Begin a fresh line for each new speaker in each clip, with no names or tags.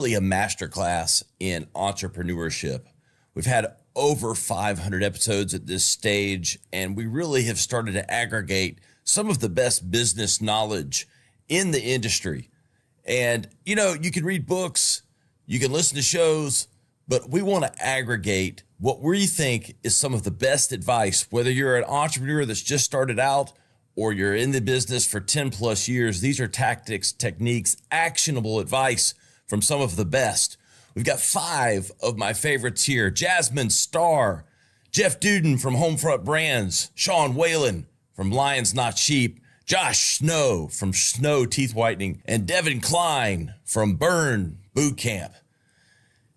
Really a masterclass in entrepreneurship. We've had over 500 episodes at this stage, and we really have started to aggregate some of the best business knowledge in the industry. And, you can read books, you can listen to shows, but we want to aggregate what we think is some of the best advice, whether you're an entrepreneur that's just started out or you're in the business for 10 plus years. These are tactics, techniques, actionable advice from some of the best. We've got 5 of my favorites here: Jasmine Starr, Jeff Duden from Homefront Brands, Sean Whalen from Lions Not Sheep, Josh Snow from Snow Teeth Whitening, and Devin Klein from Burn Boot Camp.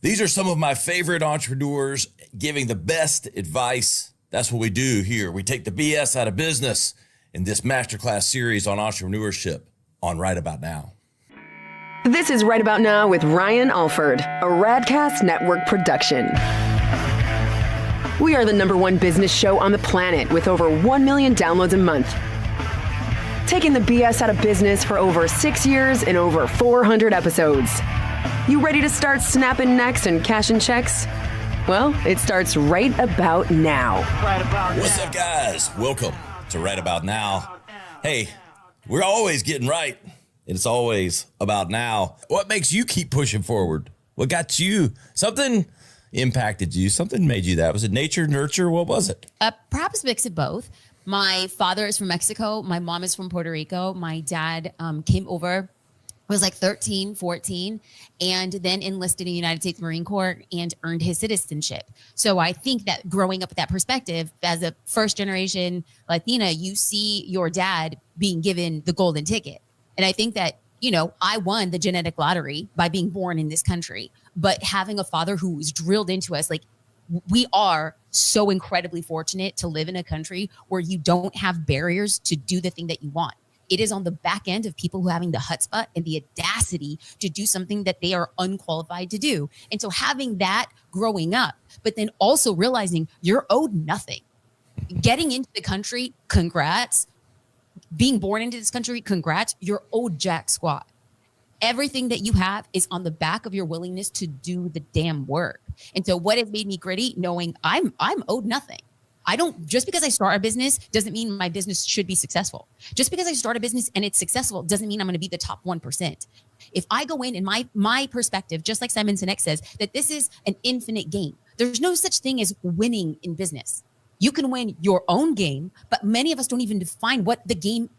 These are some of my favorite entrepreneurs giving the best advice. That's what we do here. We take the BS out of business in this masterclass series on entrepreneurship on Right About Now.
This is Right About Now with Ryan Alford, a Radcast Network production. We are the #1 business show on the planet with over 1 million downloads a month. Taking the BS out of business for over 6 years and over 400 episodes. You ready to start snapping necks and cashing checks? Well, it starts right about now.
Right about What's now. Up, guys? Welcome to Right About Now. Hey, we're always getting right. It's always about now. What makes you keep pushing forward? What got you? Something impacted you. Something made you that. Was it nature, nurture? What was it?
Perhaps a mix of both. My father is from Mexico. My mom is from Puerto Rico. My dad came over, was like 13, 14, and then enlisted in the United States Marine Corps and earned his citizenship. So I think that growing up with that perspective, as a first generation Latina, you see your dad being given the golden ticket. And I think that, I won the genetic lottery by being born in this country, but having a father who was drilled into us, like, we are so incredibly fortunate to live in a country where you don't have barriers to do the thing that you want. It is on the back end of people who are having the chutzpah and the audacity to do something that they are unqualified to do. And so having that growing up, but then also realizing you're owed nothing. Getting into the country, congrats. Being born into this country, congrats. You're owed jack squat. Everything that you have is on the back of your willingness to do the damn work. And so what has made me gritty, knowing I'm owed nothing. Just because I start a business doesn't mean my business should be successful. Just because I start a business and it's successful doesn't mean I'm going to be the top 1%. If I go in and my perspective, just like Simon Sinek says, that this is an infinite game. There's no such thing as winning in business. You can win your own game, but many of us don't even define what the game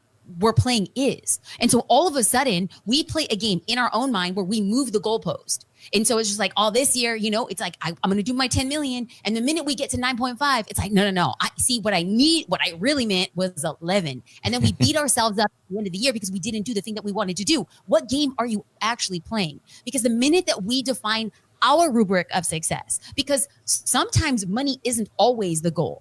we're playing is. And so all of a sudden we play a game in our own mind where we move the goalpost. And so it's just like, this year, it's like, I'm going to do my 10 million. And the minute we get to 9.5, it's like, no. I see what I really meant was 11. And then we beat ourselves up at the end of the year because we didn't do the thing that we wanted to do. What game are you actually playing? Because the minute that we define our rubric of success, because sometimes money isn't always the goal.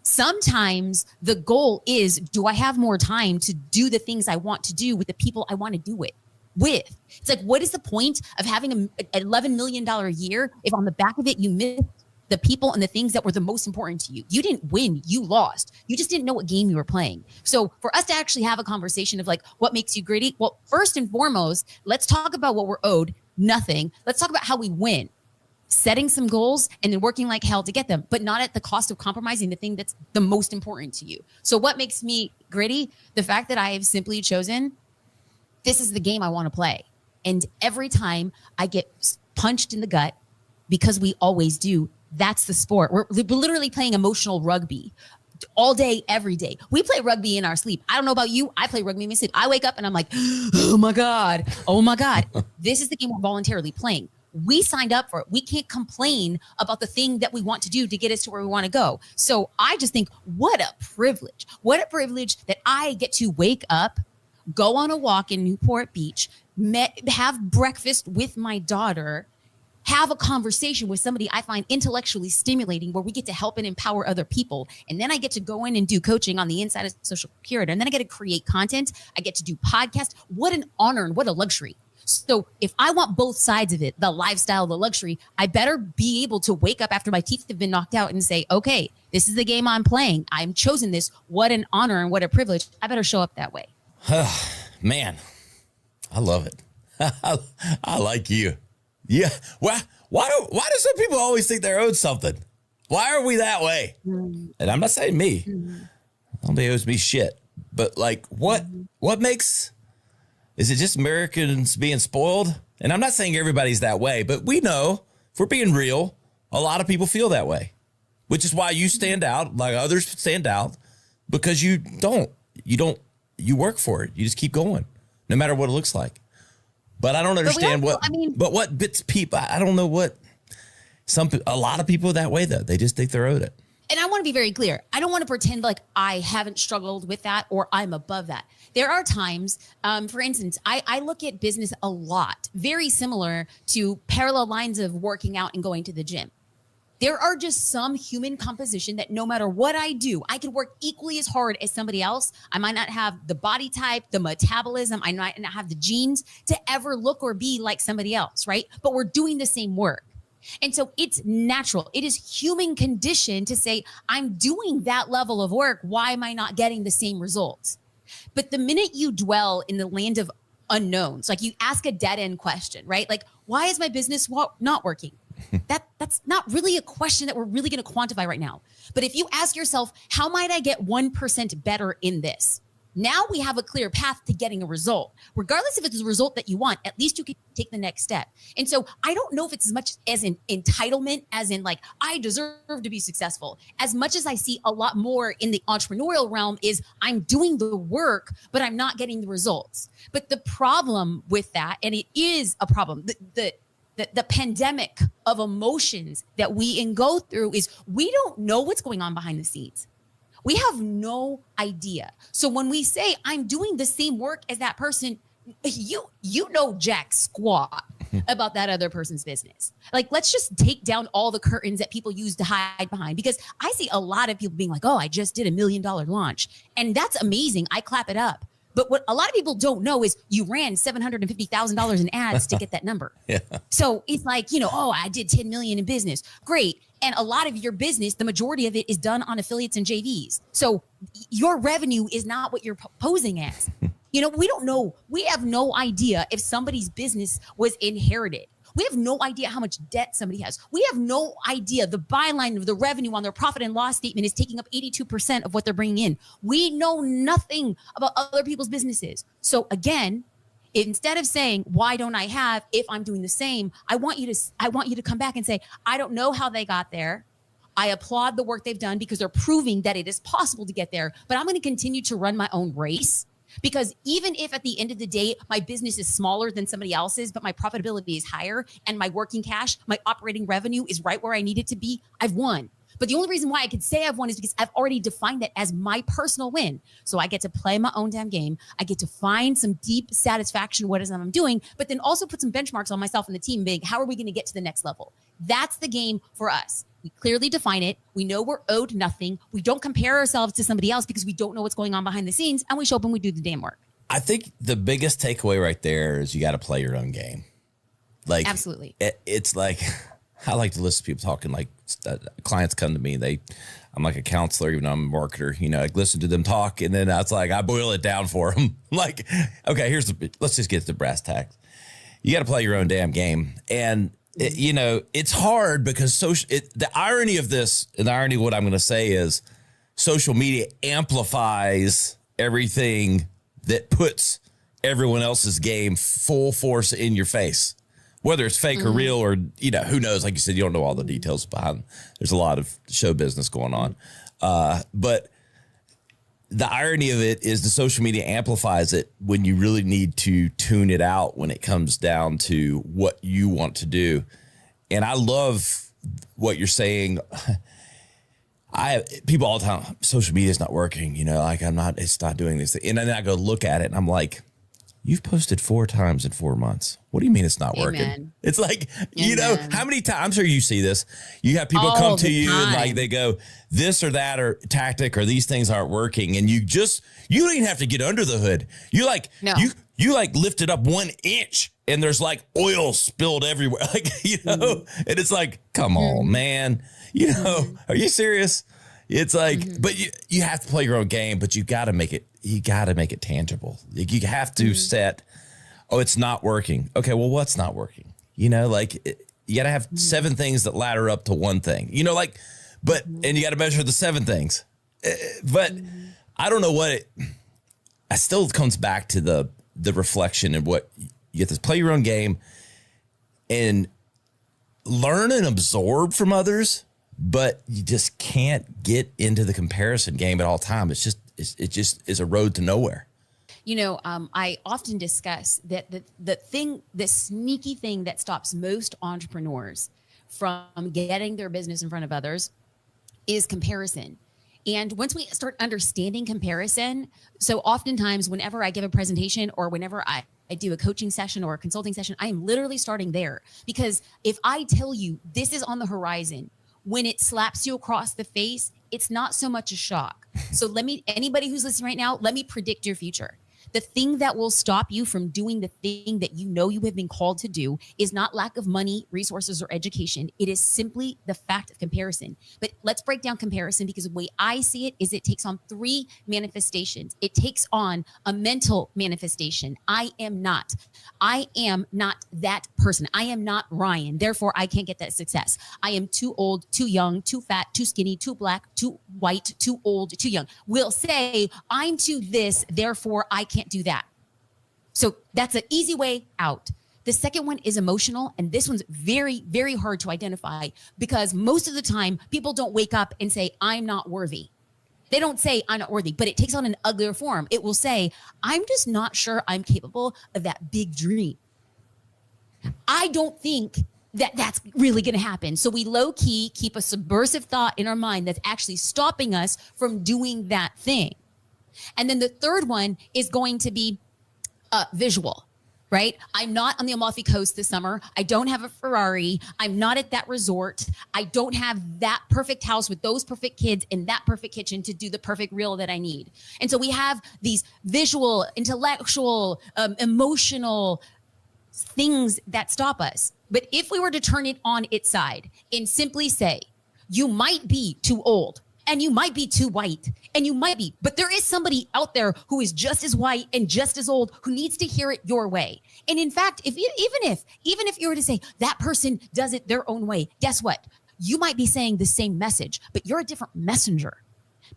Sometimes the goal is, do I have more time to do the things I want to do with the people I want to do it with? It's like, what is the point of having an $11 million a year if on the back of it you miss the people and the things that were the most important to you? You didn't win, you lost. You just didn't know what game you were playing. So for us to actually have a conversation of like, what makes you gritty? Well, first and foremost, let's talk about what we're owed, nothing. Let's talk about how we win. Setting some goals and then working like hell to get them, but not at the cost of compromising the thing that's the most important to you. So what makes me gritty? The fact that I have simply chosen, this is the game I want to play. And every time I get punched in the gut, because we always do, that's the sport. We're literally playing emotional rugby all day, every day. We play rugby in our sleep. I don't know about you. I play rugby in my sleep. I wake up and I'm like, oh my God. This is the game we're voluntarily playing. We signed up for it. We can't complain about the thing that we want to do to get us to where we want to go. So I just think, what a privilege that I get to wake up, go on a walk in Newport Beach, have breakfast with my daughter, have a conversation with somebody I find intellectually stimulating where we get to help and empower other people. And then I get to go in and do coaching on the inside of Social Curator. And then I get to create content. I get to do podcasts. What an honor and what a luxury. So if I want both sides of it, the lifestyle, the luxury, I better be able to wake up after my teeth have been knocked out and say, okay, this is the game I'm playing. I'm chosen this. What an honor and what a privilege. I better show up that way.
Man, I love it. I like you. Yeah. Why do some people always think they're owed something? Why are we that way? And I'm not saying me. Nobody owes me shit. But like, what makes, is it just Americans being spoiled? And I'm not saying everybody's that way, but we know, if we're being real, a lot of people feel that way, which is why you stand out like others stand out, because you work for it. You just keep going no matter what it looks like. But I don't understand what bits people, I don't know what, a lot of people are that way though. They just think they're owed it.
And I want to be very clear. I don't want to pretend like I haven't struggled with that or I'm above that. There are times, for instance, I look at business a lot, very similar to parallel lines of working out and going to the gym. There are just some human composition that no matter what I do, I can work equally as hard as somebody else. I might not have the body type, the metabolism. I might not have the genes to ever look or be like somebody else, right? But we're doing the same work. And so it's natural. It is human condition to say, I'm doing that level of work. Why am I not getting the same results? But the minute you dwell in the land of unknowns, like you ask a dead end question, right? Like, why is my business not working? That's not really a question that we're really going to quantify right now. But if you ask yourself, how might I get 1% better in this? Now we have a clear path to getting a result. Regardless if it's a result that you want, at least you can take the next step. And so I don't know if it's as much as an entitlement, as in like, I deserve to be successful. As much as I see a lot more in the entrepreneurial realm is I'm doing the work, but I'm not getting the results. But the problem with that, and it is a problem, the pandemic of emotions that we go through is we don't know what's going on behind the scenes. We have no idea. So when we say I'm doing the same work as that person, you know jack squat about that other person's business. Like, let's just take down all the curtains that people use to hide behind, because I see a lot of people being like, oh, I just did $1 million launch. And that's amazing. I clap it up. But what a lot of people don't know is you ran $750,000 in ads to get that number. Yeah. So it's like, oh, I did 10 million in business. Great. And a lot of your business, the majority of it is done on affiliates and JVs. So your revenue is not what you're posing as. We don't know. We have no idea if somebody's business was inherited. We have no idea how much debt somebody has. We have no idea the byline of the revenue on their profit and loss statement is taking up 82% of what they're bringing in. We know nothing about other people's businesses. So again, instead of saying, why don't I have if I'm doing the same, I want you to come back and say, I don't know how they got there. I applaud the work they've done because they're proving that it is possible to get there, but I'm going to continue to run my own race. Because even if at the end of the day, my business is smaller than somebody else's, but my profitability is higher and my working cash, my operating revenue is right where I need it to be, I've won. But the only reason why I could say I've won is because I've already defined it as my personal win. So I get to play my own damn game. I get to find some deep satisfaction in what it is I'm doing, but then also put some benchmarks on myself and the team being, how are we going to get to the next level? That's the game for us. We clearly define it. We know we're owed nothing. We don't compare ourselves to somebody else because we don't know what's going on behind the scenes, and we show up and we do the damn work.
I think the biggest takeaway right there is you got to play your own game. Like, absolutely. It's like, I like to listen to people talking, like clients come to me, I'm like a counselor, even though I'm a marketer, like listen to them talk. And then it's like, I boil it down for them. Like, okay, let's just get to the brass tacks. You got to play your own damn game. And it's hard because the irony of this, and the irony of what I'm going to say is social media amplifies everything that puts everyone else's game full force in your face, whether it's fake or real, or, who knows? Like you said, you don't know all the details behind. There's a lot of show business going on. But the irony of it is the social media amplifies it when you really need to tune it out when it comes down to what you want to do. And I love what you're saying. People all the time, social media is not working, it's not doing this. And then I go look at it and I'm like, you've posted 4 times in 4 months. What do you mean it's not working? It's like, how many times, I'm sure you see this. You have people come to you and like, they go, this or that or tactic or these things aren't working. And you don't even have to get under the hood. You lift it up 1 inch and there's like oil spilled everywhere. Like, and it's like, come on, man, are you serious? It's like, but you have to play your own game, but you got to make it tangible. Like, you have to set, it's not working. Okay, well, what's not working? You got to have 7 things that ladder up to one thing, and you got to measure the 7 things. But I don't know I still comes back to the reflection and what you have to play your own game and learn and absorb from others, but you just can't get into the comparison game at all times. It just is a road to nowhere.
I often discuss that the sneaky thing that stops most entrepreneurs from getting their business in front of others is comparison. And once we start understanding comparison, so oftentimes whenever I give a presentation or whenever I do a coaching session or a consulting session, I am literally starting there. Because if I tell you this is on the horizon, when it slaps you across the face, it's not so much a shock. So anybody who's listening right now, let me predict your future. The thing that will stop you from doing the thing that you know you have been called to do is not lack of money, resources, or education. It is simply the fact of comparison. But let's break down comparison, because the way I see it is it takes on 3 manifestations. It takes on a mental manifestation. I am not that person. I am not Ryan. Therefore, I can't get that success. I am too old, too young, too fat, too skinny, too black, too white, too old, too young. We'll say I'm too this, therefore I can't do that. So that's an easy way out. The second one is emotional. And this one's very, very hard to identify, because most of the time people don't wake up and say, I'm not worthy. They don't say I'm not worthy, but it takes on an uglier form. It will say, I'm just not sure I'm capable of that big dream. I don't think that that's really going to happen. So we low key keep a subversive thought in our mind that's actually stopping us from doing that thing. And then the third one is going to be visual, right? I'm not on the Amalfi Coast this summer. I don't have a Ferrari. I'm not at that resort. I don't have that perfect house with those perfect kids in that perfect kitchen to do the perfect reel that I need. And so we have these visual, intellectual, emotional things that stop us. But if we were to turn it on its side and simply say, you might be too old, and you might be too white, and you might be, but there is somebody out there who is just as white and just as old who needs to hear it your way. And in fact, even if you were to say that person does it their own way, guess what? You might be saying the same message, but you're a different messenger.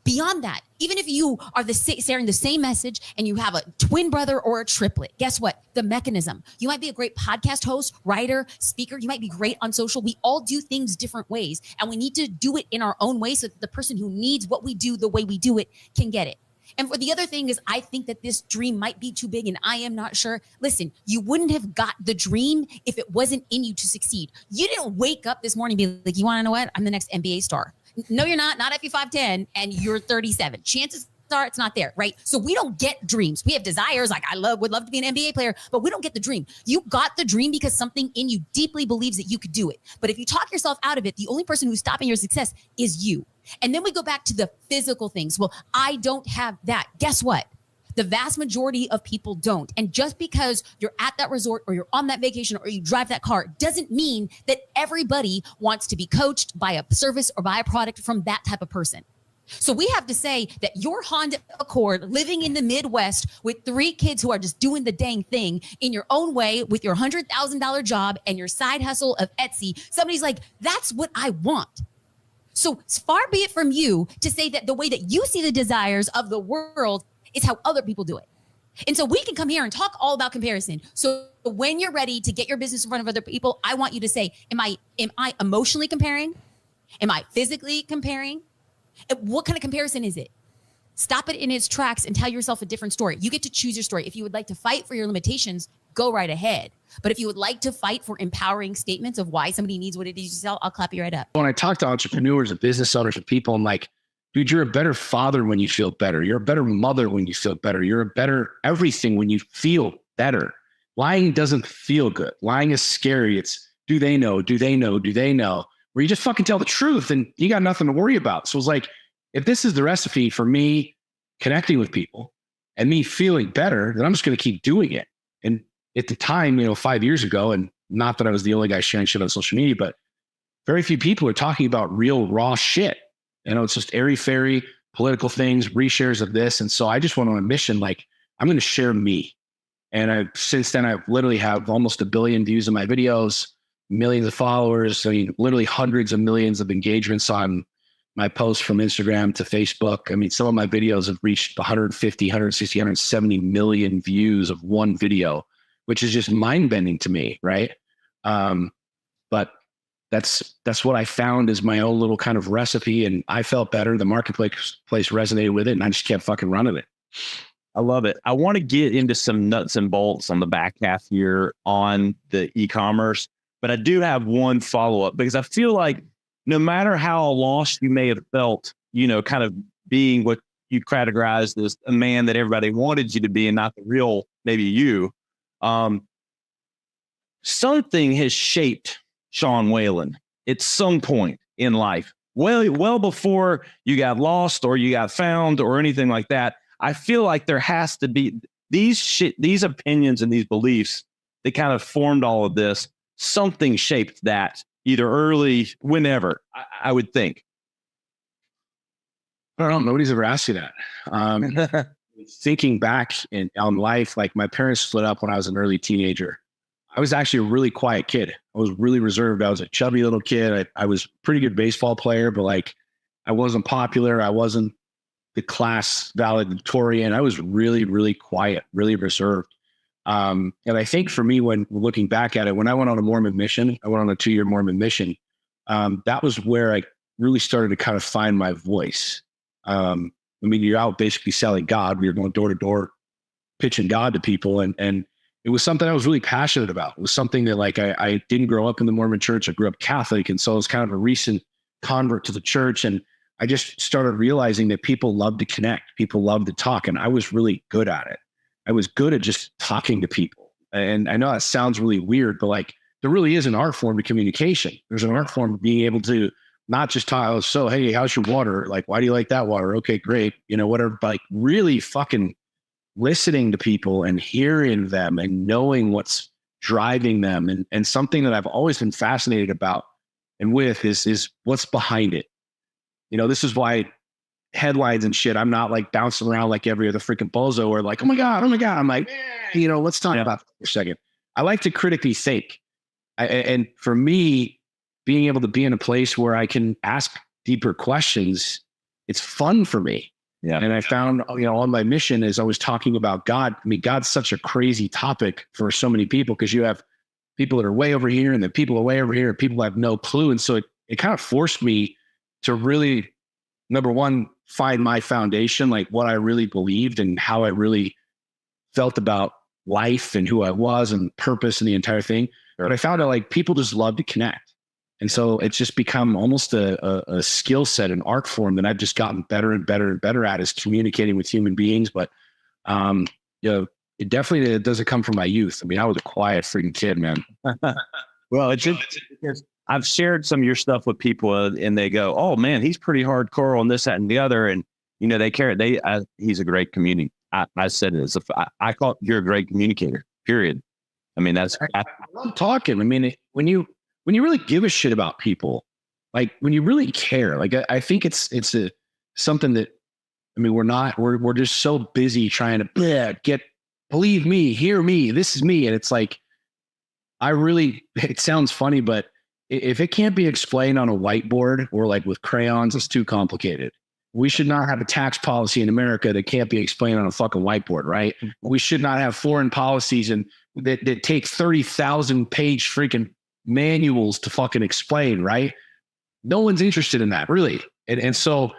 Beyond that, even if you are sharing the same message and you have a twin brother or a triplet, guess what? The mechanism. You might be a great podcast host, writer, speaker. You might be great on social. We all do things different ways, and we need to do it in our own way so that the person who needs what we do the way we do it can get it. And for the other thing is, I think that this dream might be too big and I am not sure. Listen, you wouldn't have got the dream if it wasn't in you to succeed. You didn't wake up this morning and be like, you want to know what? I'm the next NBA star. No, you're not EP555, and you're 37. Chances are it's not there, right? So we don't get dreams. We have desires, like would love to be an NBA player, but we don't get the dream. You got the dream because something in you deeply believes that you could do it. But if you talk yourself out of it, the only person who's stopping your success is you. And then we go back to the physical things. Well, I don't have that. Guess what? The vast majority of people don't. And just because you're at that resort or you're on that vacation or you drive that car doesn't mean that everybody wants to be coached by a service or by a product from that type of person. So we have to say that your Honda Accord living in the Midwest with 3 kids who are just doing the dang thing in your own way with your $100,000 job and your side hustle of Etsy, somebody's like, that's what I want. So far be it from you to say that the way that you see the desires of the world is how other people do it. And so we can come here and talk all about comparison. So when you're ready to get your business in front of other people, I want you to say, am I emotionally comparing? Am I physically comparing? And what kind of comparison is it? Stop it in its tracks and tell yourself a different story. You get to choose your story. If you would like to fight for your limitations, go right ahead. But if you would like to fight for empowering statements of why somebody needs what it is you sell, I'll clap you right up.
When I talk to entrepreneurs and business owners and people, I'm like, dude, you're a better father when you feel better. You're a better mother when you feel better. You're a better everything when you feel better. Lying doesn't feel good. Lying is scary. It's do they know? Do they know? Do they know? Where you just fucking tell the truth and you got nothing to worry about. So it's like, if this is the recipe for me connecting with people and me feeling better, then I'm just going to keep doing it. And at the time, 5 years ago, and not that I was the only guy sharing shit on social media, but very few people are talking about real raw shit. It's just airy-fairy political things, reshares of this. And so I just went on a mission, like, I'm going to share me. And since then, I've literally have almost 1 billion views on my videos, millions of followers. I mean, literally hundreds of millions of engagements on my posts from Instagram to Facebook. I mean, some of my videos have reached 150, 160, 170 million views of one video, which is just mind bending to me. Right. But that's what I found is my own little kind of recipe. And I felt better. The marketplace resonated with it, and I just kept fucking running it.
I love it. I want to get into some nuts and bolts on the back half here on the e-commerce, but I do have one follow-up because I feel like no matter how lost you may have felt, you know, kind of being what you categorized as a man that everybody wanted you to be and not the real, maybe you, something has shaped Sean Whalen at some point in life. Well before you got lost or you got found or anything like that. I feel like there has to be these opinions and these beliefs that kind of formed all of this. Something shaped that either early, whenever, I would think.
I don't know. Nobody's ever asked you that. Thinking back on life, like my parents split up when I was an early teenager. I was actually a really quiet kid. I was really reserved. I was a chubby little kid. I was a pretty good baseball player, but like I wasn't popular. I wasn't the class valedictorian. I was really, really quiet, really reserved. And I think for me, when looking back at it, when I went on a Mormon mission, I went on a 2-year Mormon mission. That was where I really started to kind of find my voice. I mean, you're out basically selling God. You're going door to door, pitching God to people. And it was something I was really passionate about. It was something that like, I didn't grow up in the Mormon church. I grew up Catholic. And so I was kind of a recent convert to the church. And I just started realizing that people love to connect. People love to talk. And I was really good at it. I was good at just talking to people. And I know that sounds really weird, but like there really is an art form to communication. There's an art form of being able to not just talk, oh, so, hey, how's your water? Like, why do you like that water? Okay, great. You know, whatever, but like really fucking listening to people and hearing them and knowing what's driving them. And something that I've always been fascinated about and with is what's behind it. You know, this is why headlines and shit, I'm not like bouncing around like every other freaking bozo or like, oh my God. I'm like, you know, let's talk about that for a second. I like to critically think. And for me, being able to be in a place where I can ask deeper questions, it's fun for me.
Yeah.
And I found, you know, on my mission is I was talking about God. I mean, God's such a crazy topic for so many people because you have people that are way over here and then people are way over here and people have no clue. And so it kind of forced me to really, number one, find my foundation, like what I really believed and how I really felt about life and who I was and purpose and the entire thing. But I found out like people just love to connect. And so it's just become almost a skill set, an art form that I've just gotten better and better and better at is communicating with human beings. But, you know, it definitely doesn't come from my youth. I mean, I was a quiet freaking kid, man.
Well, it's because I've shared some of your stuff with people and they go, oh man, he's pretty hardcore on this, that, and the other. And, you know, they care. He's a great communicator. I said it I call you're a great communicator, period. I mean, I
love talking. I mean, when you really give a shit about people, like when you really care, like I think it's something that, I mean, we're just so busy trying to believe me, hear me, this is me. And it's like, it sounds funny, but if it can't be explained on a whiteboard or like with crayons, it's too complicated. We should not have a tax policy in America that can't be explained on a fucking whiteboard, right? We should not have foreign policies and that take 30,000 page freaking manuals to fucking explain, right? No one's interested in that, really. And so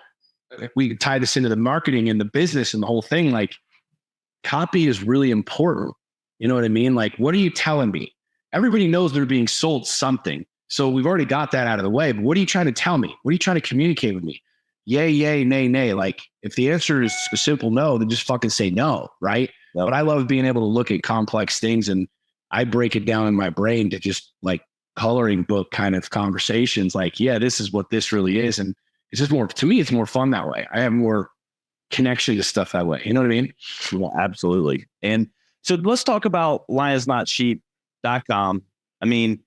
we tie this into the marketing and the business and the whole thing. Like, copy is really important. You know what I mean? Like, what are you telling me? Everybody knows they're being sold something. So we've already got that out of the way. But what are you trying to tell me? What are you trying to communicate with me? Yay, yay, nay, nay. Like, if the answer is a simple no, then just fucking say no, right? Yep. But I love being able to look at complex things and I break it down in my brain to just like coloring book kind of conversations. Like, yeah, this is what this really is. And it's just more, to me, it's more fun that way. I have more connection to stuff that way. You know what I mean?
Well, absolutely. And so let's talk about lionsnotsheep.com. I mean,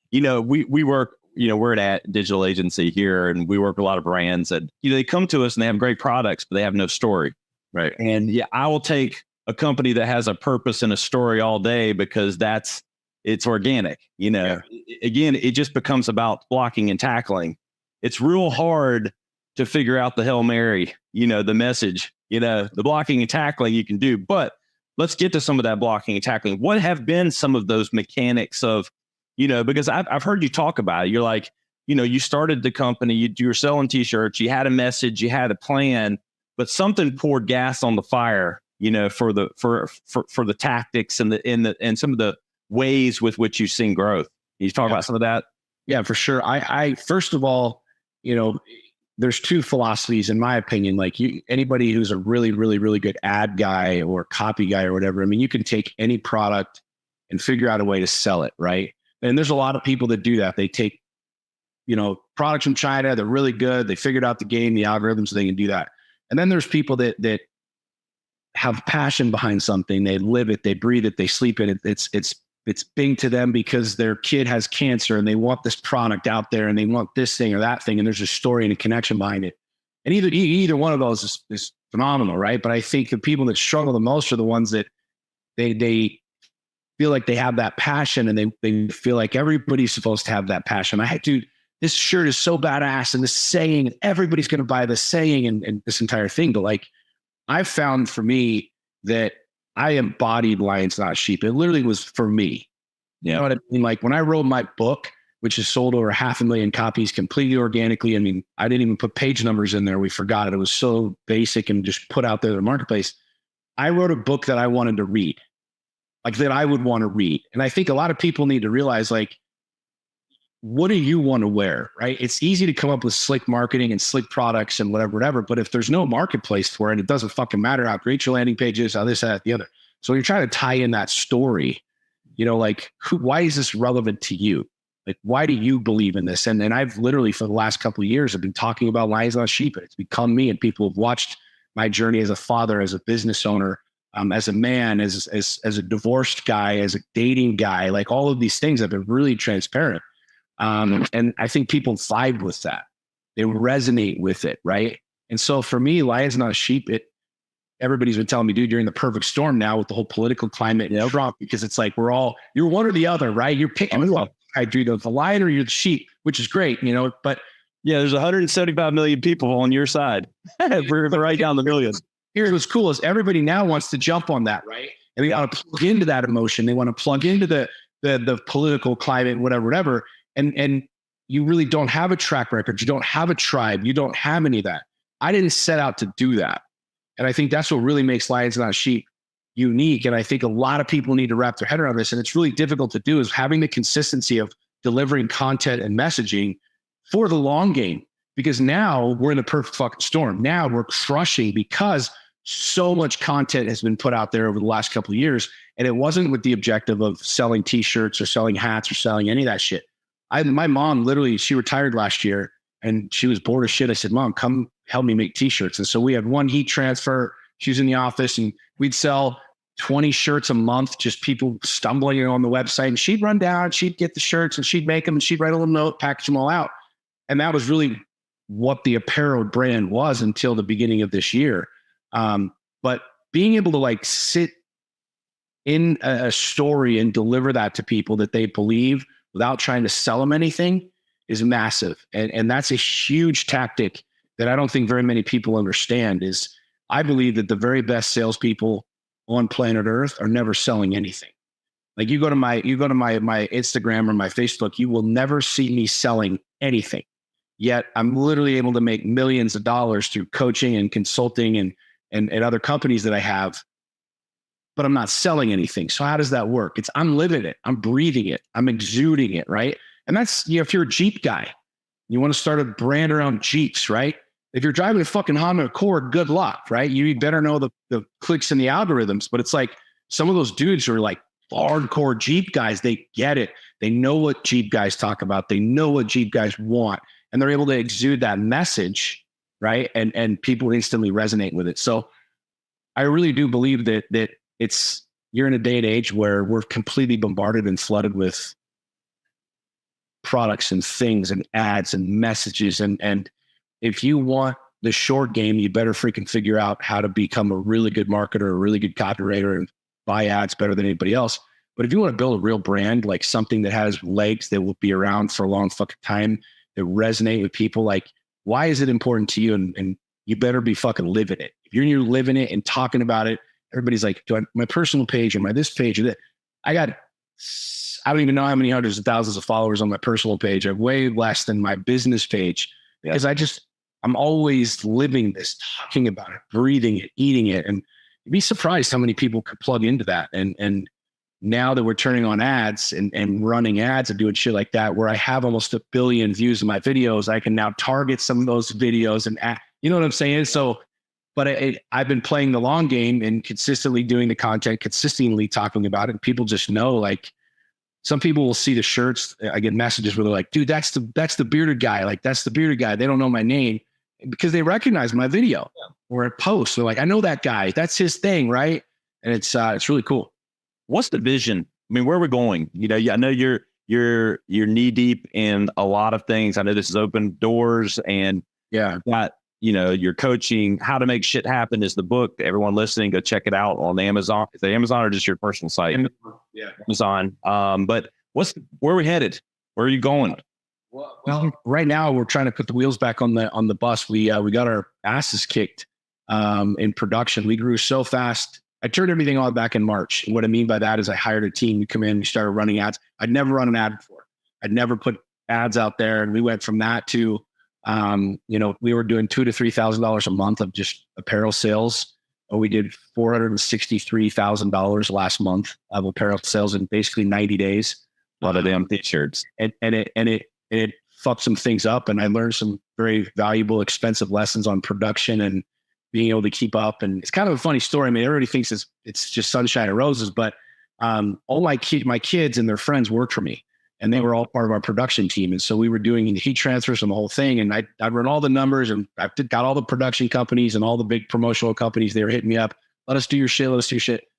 you know, we work, you know, we're at a digital agency here and we work with a lot of brands that, you know, they come to us and they have great products, but they have no story.
Right.
And yeah, I will take a company that has a purpose and a story all day because it's organic. Again, it just becomes about blocking and tackling. It's real hard to figure out the Hail Mary, the message, the blocking and tackling you can do. But let's get to some of that blocking and tackling. What have been some of those mechanics of, because I've heard you talk about it. You're like, you started the company, you were selling t-shirts, you had a message, you had a plan, but something poured gas on the fire, for the tactics and some of the ways with which you've seen growth. Can you talk about some of that?
Yeah, for sure. I first of all, there's two philosophies in my opinion. Like anybody who's a really, really, really good ad guy or copy guy or whatever, I mean, you can take any product and figure out a way to sell it, right? And there's a lot of people that do that. They take, products from China, they're really good. They figured out the game, the algorithms, so they can do that. And then there's people that have passion behind something. They live it, they breathe it, they sleep in it. It's big to them because their kid has cancer and they want this product out there and they want this thing or that thing. And there's a story and a connection behind it. And either one of those is phenomenal, right? But I think the people that struggle the most are the ones that they feel like they have that passion and they feel like everybody's supposed to have that passion. Dude, this shirt is so badass and this saying, and everybody's going to buy this saying and this entire thing. But like, I've found for me that I embodied Lions Not Sheep. It literally was for me. You know what I mean? Like when I wrote my book, which has sold over 500,000 copies completely organically. I mean, I didn't even put page numbers in there. We forgot it. It was so basic and just put out there in the marketplace. I wrote a book that I wanted to read, like that I would want to read. And I think a lot of people need to realize, like, what do you want to wear, right? It's easy to come up with slick marketing and slick products and whatever. But if there's no marketplace for it, it doesn't fucking matter how great your landing page is, how this, that, the other. So you're trying to tie in that story, like why is this relevant to you? Like, why do you believe in this? And I've literally for the last couple of years, I've been talking about Lions Not Sheep. It's become me, and people have watched my journey as a father, as a business owner, as a man, as a divorced guy, as a dating guy, like all of these things have been really transparent. And I think people vibe with that. They resonate with it, right? And so for me, Lions Not Sheep, everybody's been telling me, dude, you're in the perfect storm now with the whole political climate and Trump, because it's like you're one or the other, right? You're picking I do the lion or you're the sheep, which is great, but
yeah, there's 175 million people on your side. We're right down the million.
Here's what's cool is everybody now wants to jump on that, right? And they want to plug into that emotion. They want to plug into the political climate, whatever. And you really don't have a track record. You don't have a tribe. You don't have any of that. I didn't set out to do that. And I think that's what really makes Lions Not Sheep unique. And I think a lot of people need to wrap their head around this. And it's really difficult to do, is having the consistency of delivering content and messaging for the long game. Because now we're in the perfect fucking storm. Now we're crushing because so much content has been put out there over the last couple of years. And it wasn't with the objective of selling t-shirts or selling hats or selling any of that shit. My mom literally, she retired last year and she was bored as shit. I said, Mom, come help me make t-shirts. And so we had one heat transfer. She was in the office and we'd sell 20 shirts a month, just people stumbling on the website. And she'd run down, she'd get the shirts and she'd make them and she'd write a little note, package them all out. And that was really what the apparel brand was until the beginning of this year. But being able to like sit in a story and deliver that to people that they believe without trying to sell them anything is massive. And that's a huge tactic that I don't think very many people understand. Is I believe that the very best salespeople on planet Earth are never selling anything. Like you go to my Instagram or my Facebook, you will never see me selling anything. Yet I'm literally able to make millions of dollars through coaching and consulting and other companies that I have, but I'm not selling anything. So how does that work? I'm living it. I'm breathing it. I'm exuding it, right? And that's, if you're a Jeep guy, you want to start a brand around Jeeps, right? If you're driving a fucking Honda Accord, good luck, right? You better know the clicks and the algorithms. But it's like some of those dudes who are like hardcore Jeep guys, they get it. They know what Jeep guys talk about. They know what Jeep guys want. And they're able to exude that message, right? And people instantly resonate with it. So I really do believe that you're in a day and age where we're completely bombarded and flooded with products and things and ads and messages. And if you want the short game, you better freaking figure out how to become a really good marketer, a really good copywriter, and buy ads better than anybody else. But if you want to build a real brand, like something that has legs that will be around for a long fucking time, that resonate with people, like, why is it important to you? And you better be fucking living it. If you're living it and talking about it, everybody's like, my personal page or my this page or that? I don't even know how many hundreds of thousands of followers on my personal page. I have way less than my business page because I'm always living this, talking about it, breathing it, eating it. And you'd be surprised how many people could plug into that. And now that we're turning on ads and running ads and doing shit like that, where I have almost 1 billion views of my videos, I can now target some of those videos and you know what I'm saying? So, but I've been playing the long game and consistently doing the content, consistently talking about it. And people just know, like, some people will see the shirts. I get messages where they're like, dude, that's the bearded guy. Like, that's the bearded guy. They don't know my name because they recognize my video or a post. They're like, I know that guy. That's his thing. Right. And it's really cool.
What's the vision? I mean, where are we going? You know, I know you're knee deep in a lot of things. I know this has opened doors, and got, you know, your coaching, How to Make Shit Happen is the book. Everyone listening, go check it out on Amazon. Is it Amazon or just your personal site? Amazon. But where are we headed? Where are you going?
Well, right now we're trying to put the wheels back on the bus. We got our asses kicked in production. We grew so fast. I turned everything on back in March. And what I mean by that is I hired a team to come in. We started running ads. I'd never run an ad before. I'd never put ads out there. And we went from that to, you know, we were doing $2,000 to $3,000 a month of just apparel sales. We did $463,000 last month of apparel sales in basically 90 days.
A lot of damn t-shirts.
And it fucked some things up. And I learned some very valuable, expensive lessons on production and being able to keep up. And it's kind of a funny story. I mean, everybody thinks it's just sunshine and roses, but all my kids and their friends worked for me, and they were all part of our production team. And so we were doing heat transfers and the whole thing. And I'd run all the numbers, and I got all the production companies and all the big promotional companies. They were hitting me up. Let us do your shit. Let us do your shit.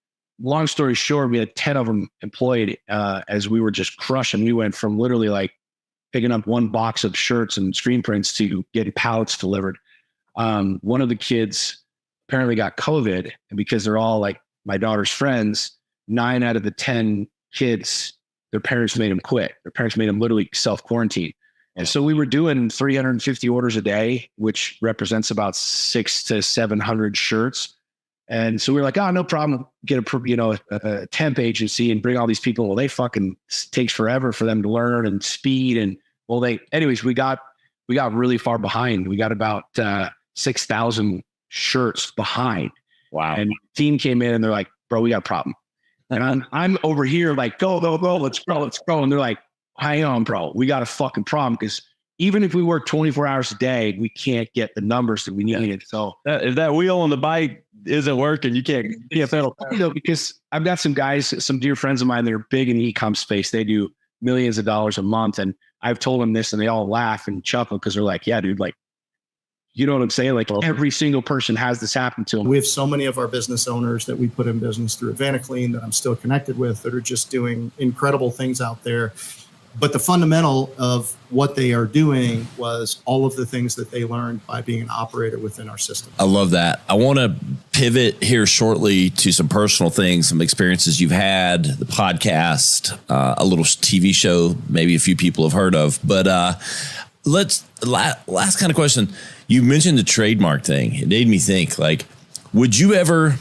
Long story short, we had 10 of them employed as we were just crushing. We went from literally like picking up one box of shirts and screen prints to getting pallets delivered. One of the kids apparently got COVID, and because they're all like my daughter's friends, 9 out of the 10 kids, their parents made them quit. Their parents made them literally self-quarantine. And so we were doing 350 orders a day, which represents about 600 to 700 shirts. And so we were like, oh, no problem. Get a temp agency and bring all these people. Well, they fucking takes forever for them to learn and speed. And well, anyways, we got really far behind. We got about 6,000 shirts behind.
Wow.
And the team came in and they're like, bro, we got a problem. And I'm over here like, go, let's go. And they're like, hang on, bro, we got a fucking problem, because even if we work 24 hours a day, we can't get the numbers that we needed. So
if that wheel on the bike isn't working, you can't.
Because I've got some guys, some dear friends of mine that are big in the e-com space. They do millions of dollars a month. And I've told them this and they all laugh and chuckle because they're like, yeah, dude, like, you know what I'm saying? Like, every single person has this happen to them.
We have so many of our business owners that we put in business through Advanaclean that I'm still connected with that are just doing incredible things out there. But the fundamental of what they are doing was all of the things that they learned by being an operator within our system.
I love that. I want to pivot here shortly to some personal things, some experiences you've had, the podcast, a little TV show, maybe a few people have heard of. But last kind of question. You mentioned the trademark thing. It made me think, like, would you ever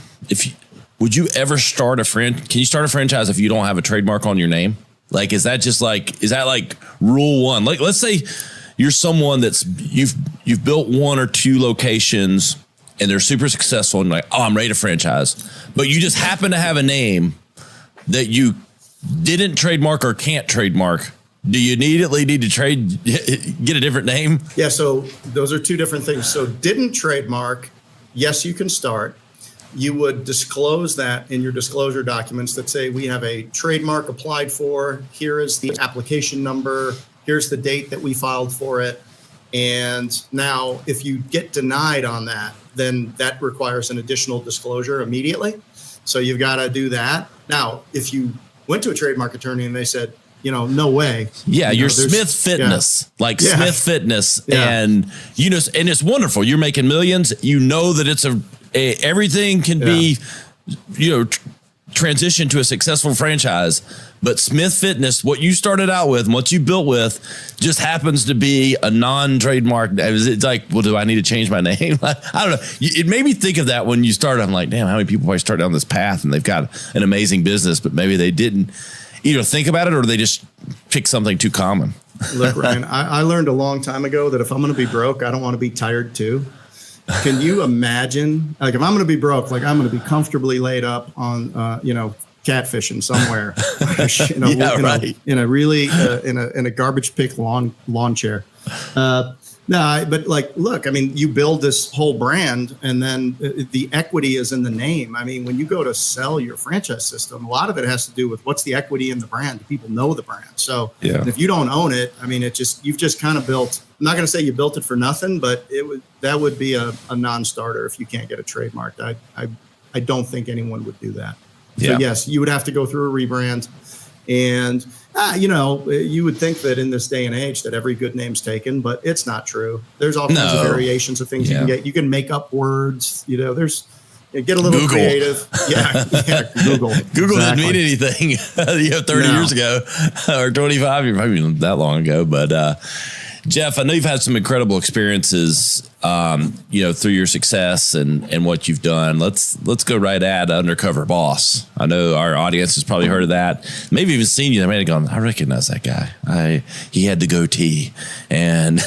start can you start a franchise if you don't have a trademark on your name? Like, is that like rule one? Like, let's say you're someone that's you've built 1 or 2 locations and they're super successful and like, oh, I'm ready to franchise, but you just happen to have a name that you didn't trademark or can't trademark. Do you immediately need to get a different name?
Yeah, so those are 2 different things. So didn't trademark, yes, you can start. You would disclose that in your disclosure documents that say we have a trademark applied for. Here is the application number. Here's the date that we filed for it. And now if you get denied on that, then that requires an additional disclosure immediately. So you've got to do that. Now, if you went to a trademark attorney and they said, no way.
Yeah, you're Smith Fitness, Smith Fitness, and and it's wonderful. You're making millions. You know that it's everything can be, transition to a successful franchise. But Smith Fitness, what you started out with and what you built with, just happens to be a non-trademark. It's like, well, do I need to change my name? I don't know. It made me think of that when you started. I'm like, damn, how many people probably start down this path and they've got an amazing business, but maybe they didn't either think about it or they just pick something too common.
Look, Ryan, I learned a long time ago that if I'm going to be broke, I don't want to be tired too. Can you imagine, if I'm going to be broke, I'm going to be comfortably laid up on, catfishing somewhere, in a garbage pick lawn chair. Look, you build this whole brand, and then the equity is in the name. When you go to sell your franchise system, a lot of it has to do with what's the equity in the brand. Do people know the brand? So if you don't own it, you've just kind of built. I'm not going to say you built it for nothing, but that would be a non-starter if you can't get a trademark. I don't think anyone would do that. So yes, you would have to go through a rebrand, and you would think that in this day and age that every good name's taken, but it's not true. There's all kinds of variations of things you can get. You can make up words. There's get a little
Google.
Creative. Google.
Google didn't mean anything 30 years ago or 25 years, maybe not that long ago. But Jeff, I know you've had some incredible experiences, through your success and what you've done. Let's go right at Undercover Boss. I know our audience has probably heard of that. Maybe even seen you. They may have gone, I recognize that guy. He had the goatee, and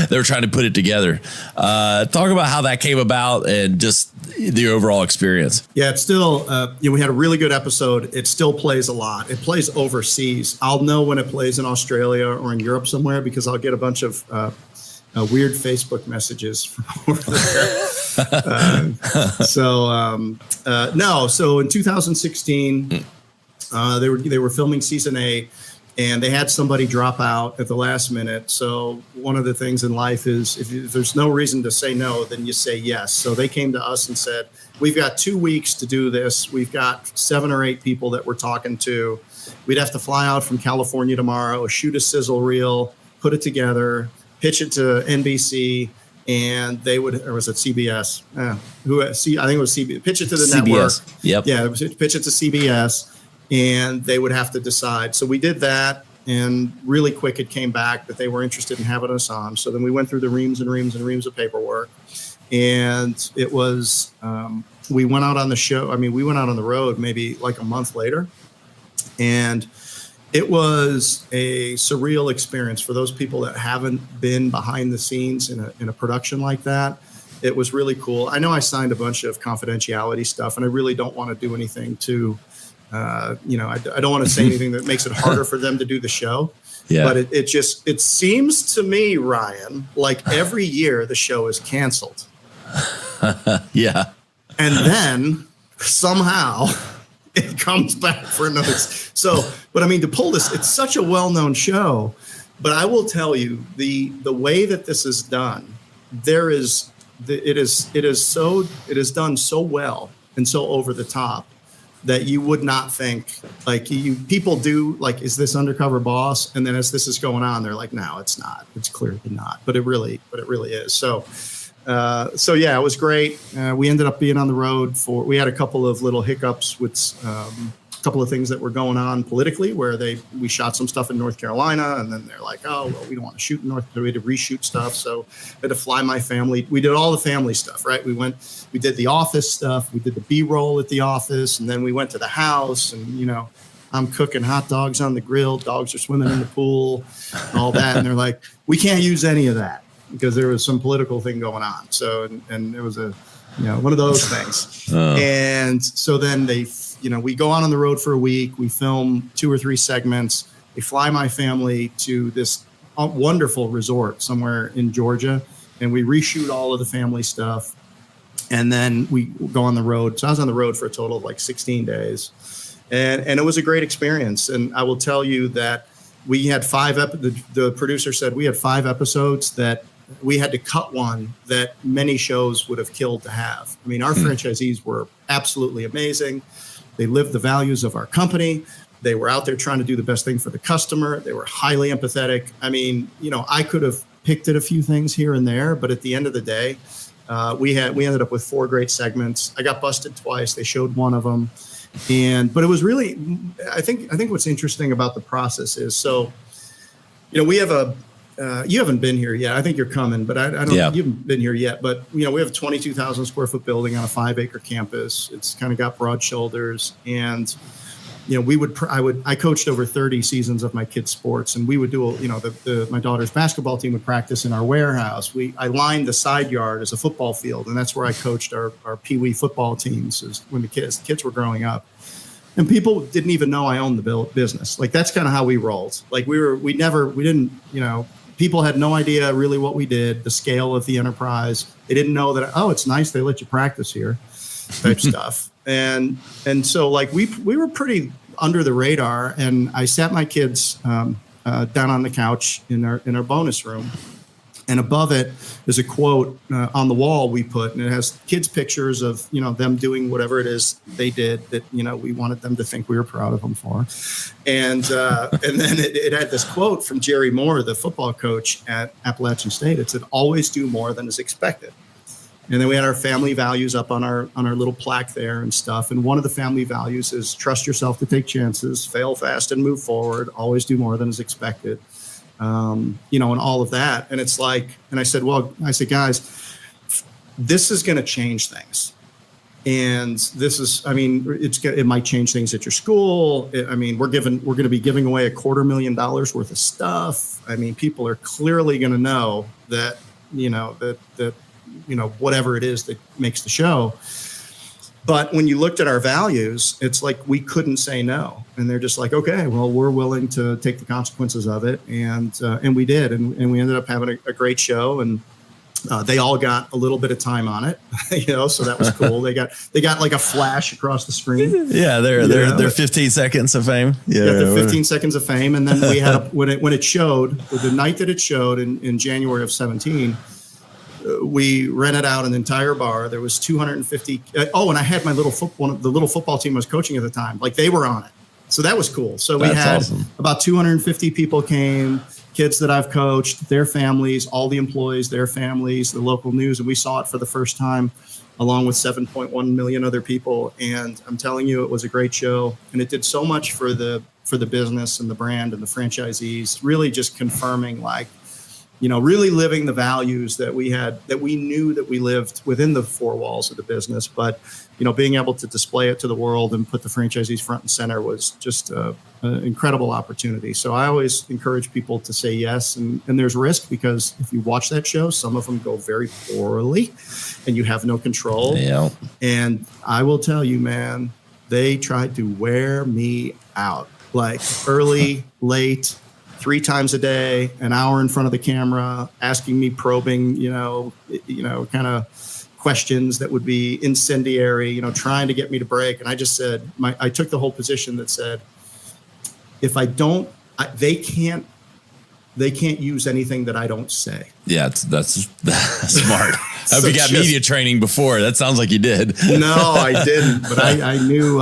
they were trying to put it together. Talk about how that came about and just the overall experience.
Yeah, it's still, we had a really good episode. It still plays a lot. It plays overseas. I'll know when it plays in Australia or in Europe somewhere because I'll get a bunch of weird Facebook messages from over there. So in 2016, they were filming season 8. And they had somebody drop out at the last minute. So one of the things in life is if there's no reason to say no, then you say yes. So they came to us and said, we've got 2 weeks to do this. We've got 7 or 8 people that we're talking to. We'd have to fly out from California tomorrow, shoot a sizzle reel, put it together, pitch it to NBC. And they would, or was it CBS? I think it was CBS. Pitch it to the
CBS.
Network.
Yep.
Yeah, it was pitch it to CBS. And they would have to decide. So we did that, and really quick it came back that they were interested in having us on. So then we went through the reams and reams and reams of paperwork, and it was we went out on the show. We went out on the road maybe like a month later, and it was a surreal experience for those people that haven't been behind the scenes in a production like that. It was really cool. I know I signed a bunch of confidentiality stuff, and I really don't want to do anything to. I don't want to say anything that makes it harder for them to do the show. Yeah. But it seems to me, Ryan, like every year the show is canceled.
Yeah.
And then somehow it comes back for another. To pull this, it's such a well-known show. But I will tell you the way that this is done, it is done so well and so over the top that you would not think people do is this Undercover Boss? And then as this is going on, they're like, no, it's not. It's clearly not, but it really is. So yeah, it was great. We ended up being on the road we had a couple of little hiccups with a couple of things that were going on politically where we shot some stuff in North Carolina, and then they're like, oh, well, we don't want to shoot in North Carolina. We had to reshoot stuff. So I had to fly my family. We did all the family stuff, right? We did the office stuff. We did the B-roll at the office, and then we went to the house, and, I'm cooking hot dogs on the grill. Dogs are swimming in the pool and all that. And they're like, we can't use any of that because there was some political thing going on. So, and it was one of those things. And so then we go on the road for a week. We film 2 or 3 segments. They fly my family to this wonderful resort somewhere in Georgia, and we reshoot all of the family stuff. And then we go on the road. So I was on the road for a total of 16 days. And it was a great experience. And I will tell you that we had 5 the producer said we had 5 episodes that we had to cut one that many shows would have killed to have. Our franchisees were absolutely amazing. They lived the values of our company. They were out there trying to do the best thing for the customer. They were highly empathetic. I mean, I could have picked at a few things here and there, but at the end of the day, we ended up with 4 great segments. I got busted twice. They showed one of them. But it was really, I think what's interesting about the process is, so, we have you haven't been here yet. I think you're coming, but I don't, you haven't been here yet, but we have a 22,000 square foot building on a 5-acre campus. It's kind of got broad shoulders, and I coached over 30 seasons of my kids' sports, and we would do, my daughter's basketball team would practice in our warehouse. I lined the side yard as a football field, and that's where I coached our Pee-wee football teams when the kids were growing up. And people didn't even know I owned the business. Like, that's kind of how we rolled. Like, people had no idea really what we did, the scale of the enterprise. They didn't know that, it's nice they let you practice here type stuff. And so, like, we were pretty under the radar, and I sat my kids down on the couch in our bonus room, and above it is a quote on the wall we put, and it has kids' pictures of them doing whatever it is they did that we wanted them to think we were proud of them for, and then it had this quote from Jerry Moore, the football coach at Appalachian State. It said, "Always do more than is expected." And then we had our family values up on our little plaque there and stuff. And one of the family values is trust yourself to take chances, fail fast and move forward, always do more than is expected, and all of that. And it's like, and I said, guys, this is going to change things. And this is, it might change things at your school. We're going to be giving away $250,000 worth of stuff. People are clearly going to know that, whatever it is that makes the show. But when you looked at our values, it's like we couldn't say no. And they're just like, okay, well, we're willing to take the consequences of it. And we did. And we ended up having a great show. And they all got a little bit of time on it, so that was cool. They got like a flash across the screen.
Yeah, they're 15 seconds of fame. Yeah,
they're 15 seconds of fame. And then we had when it showed, the night that it showed in January of 2017, we rented out an entire bar. There was 250. And I had my the little football team I was coaching at the time. Like, they were on it. So that was cool. So we had awesome. About 250 people came, kids that I've coached, their families, all the employees, their families, the local news. And we saw it for the first time, along with 7.1 million other people. And I'm telling you, it was a great show. And it did so much for the business and the brand and the franchisees, really just confirming, like, really living the values that we had, that we knew that we lived within the 4 walls of the business. But, being able to display it to the world and put the franchisees front and center was just an incredible opportunity. So I always encourage people to say yes. And there's risk, because if you watch that show, some of them go very poorly and you have no control. Yeah. And I will tell you, man, they tried to wear me out, like early, late, 3 times a day, an hour in front of the camera, asking me probing, kind of questions that would be incendiary, trying to get me to break. And I just said, I took the whole position that said, if I don't, they can't use anything that I don't say.
Yeah, that's smart. I hope you got media training before. That sounds like you did.
No, I didn't. But I knew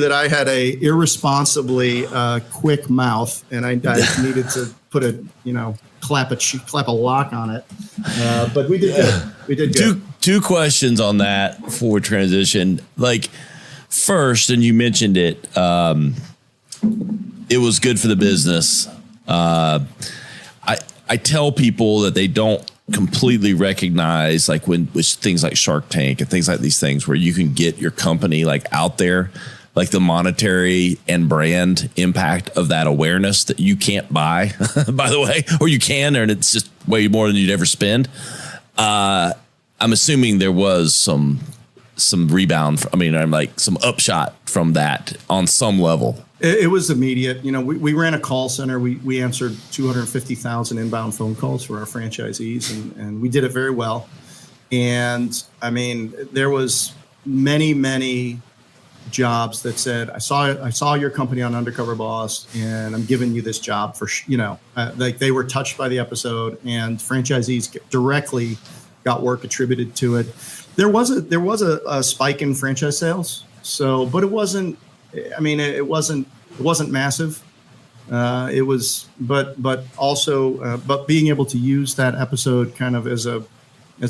that I had a irresponsibly quick mouth, and I needed to put clap a lock on it. But we did good. We did good.
Two questions on that for transition. Like, first, and you mentioned it, it was good for the business. I tell people that they don't completely recognize, like, with things like Shark Tank and things like these things where you can get your company like out there, like the monetary and brand impact of that awareness that you can't buy, by the way, or you can, and it's just way more than you'd ever spend. I'm assuming there was some rebound. I'm like some upshot from that on some level.
It was immediate. We ran a call center. We answered 250,000 inbound phone calls for our franchisees, and we did it very well. And there was many jobs that said, I saw your company on Undercover Boss, and I'm giving you this job for, like, they were touched by the episode, and franchisees directly got work attributed to it. There was a spike in franchise sales. So, but it wasn't It wasn't massive. It was, but also, but being able to use that episode kind of as a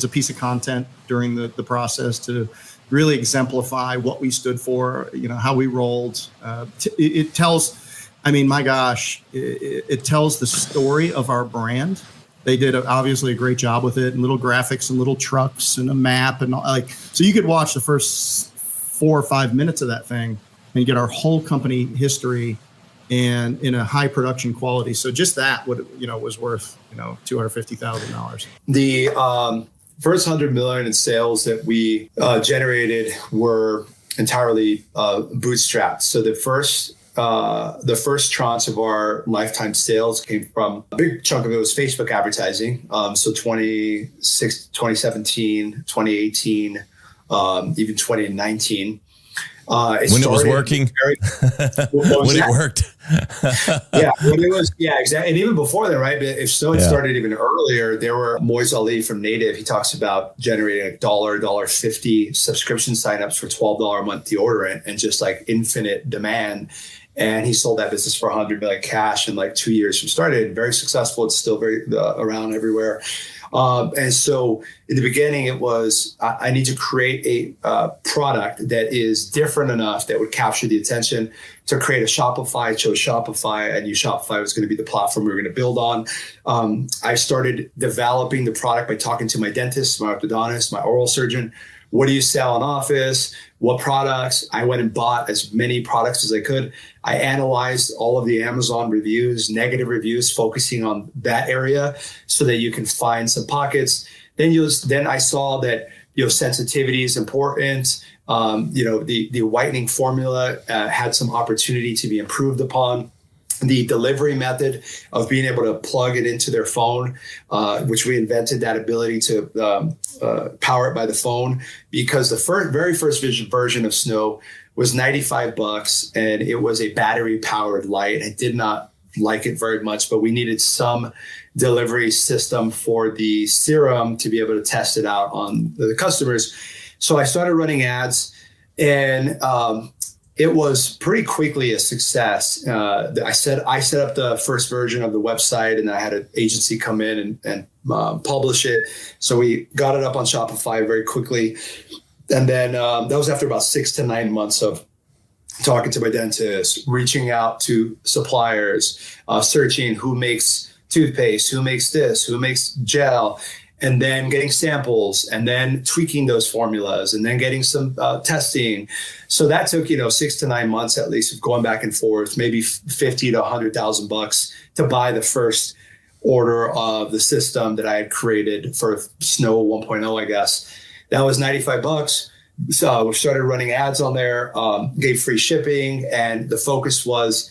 piece of content during the process to really exemplify what we stood for, how we rolled. It tells, I mean, my gosh, it tells the story of our brand. They did obviously a great job with it, and little graphics and little trucks and a map and all, so you could watch the first 4 or 5 minutes of that thing and get our whole company history and in a high production quality. So just that was worth, $250,000.
The first 100 million in sales that we generated were entirely bootstrapped. So the first tranche of our lifetime sales came from, a big chunk of it was Facebook advertising. So 2017, 2018, even 2019.
When it was working, when it worked.
Exactly. And even before that, right? If so, it started even earlier. There were Moise Ali from Native. He talks about generating $1.50 subscription signups for $12 a month deodorant and just like infinite demand. And he sold that business for 100 million cash in like 2 years from started. Very successful. It's still very around everywhere. And so in the beginning, it was, I need to create a product that is different enough that would capture the attention to create a Shopify. I chose Shopify. I knew Shopify was going to be the platform we were going to build on. I started developing the product by talking to my dentist, my orthodontist, my oral surgeon. What do you sell in office? What products? I went and bought as many products as I could. I analyzed all of the Amazon reviews, negative reviews, focusing on that area so that you can find some pockets. Then I saw that, sensitivity is important. The whitening formula had some opportunity to be improved upon. The delivery method of being able to plug it into their phone, which we invented that ability to power it by the phone, because the very first version of Snow was $95 and it was a battery powered light. I did not like it very much, but we needed some delivery system for the serum to be able to test it out on the customers. So I started running ads, and it was pretty quickly a success. I set up the first version of the website, and then I had an agency come in and publish it. So we got it up on Shopify very quickly. And then that was after about 6 to 9 months of talking to my dentist, reaching out to suppliers, searching who makes toothpaste, who makes this, who makes gel, and then getting samples, and then tweaking those formulas, and then getting some testing. So that took, 6 to 9 months at least of going back and forth, maybe $50,000 to $100,000 to buy the first order of the system that I had created for Snow 1.0, I guess. That was $95. So we started running ads on there, gave free shipping, and the focus was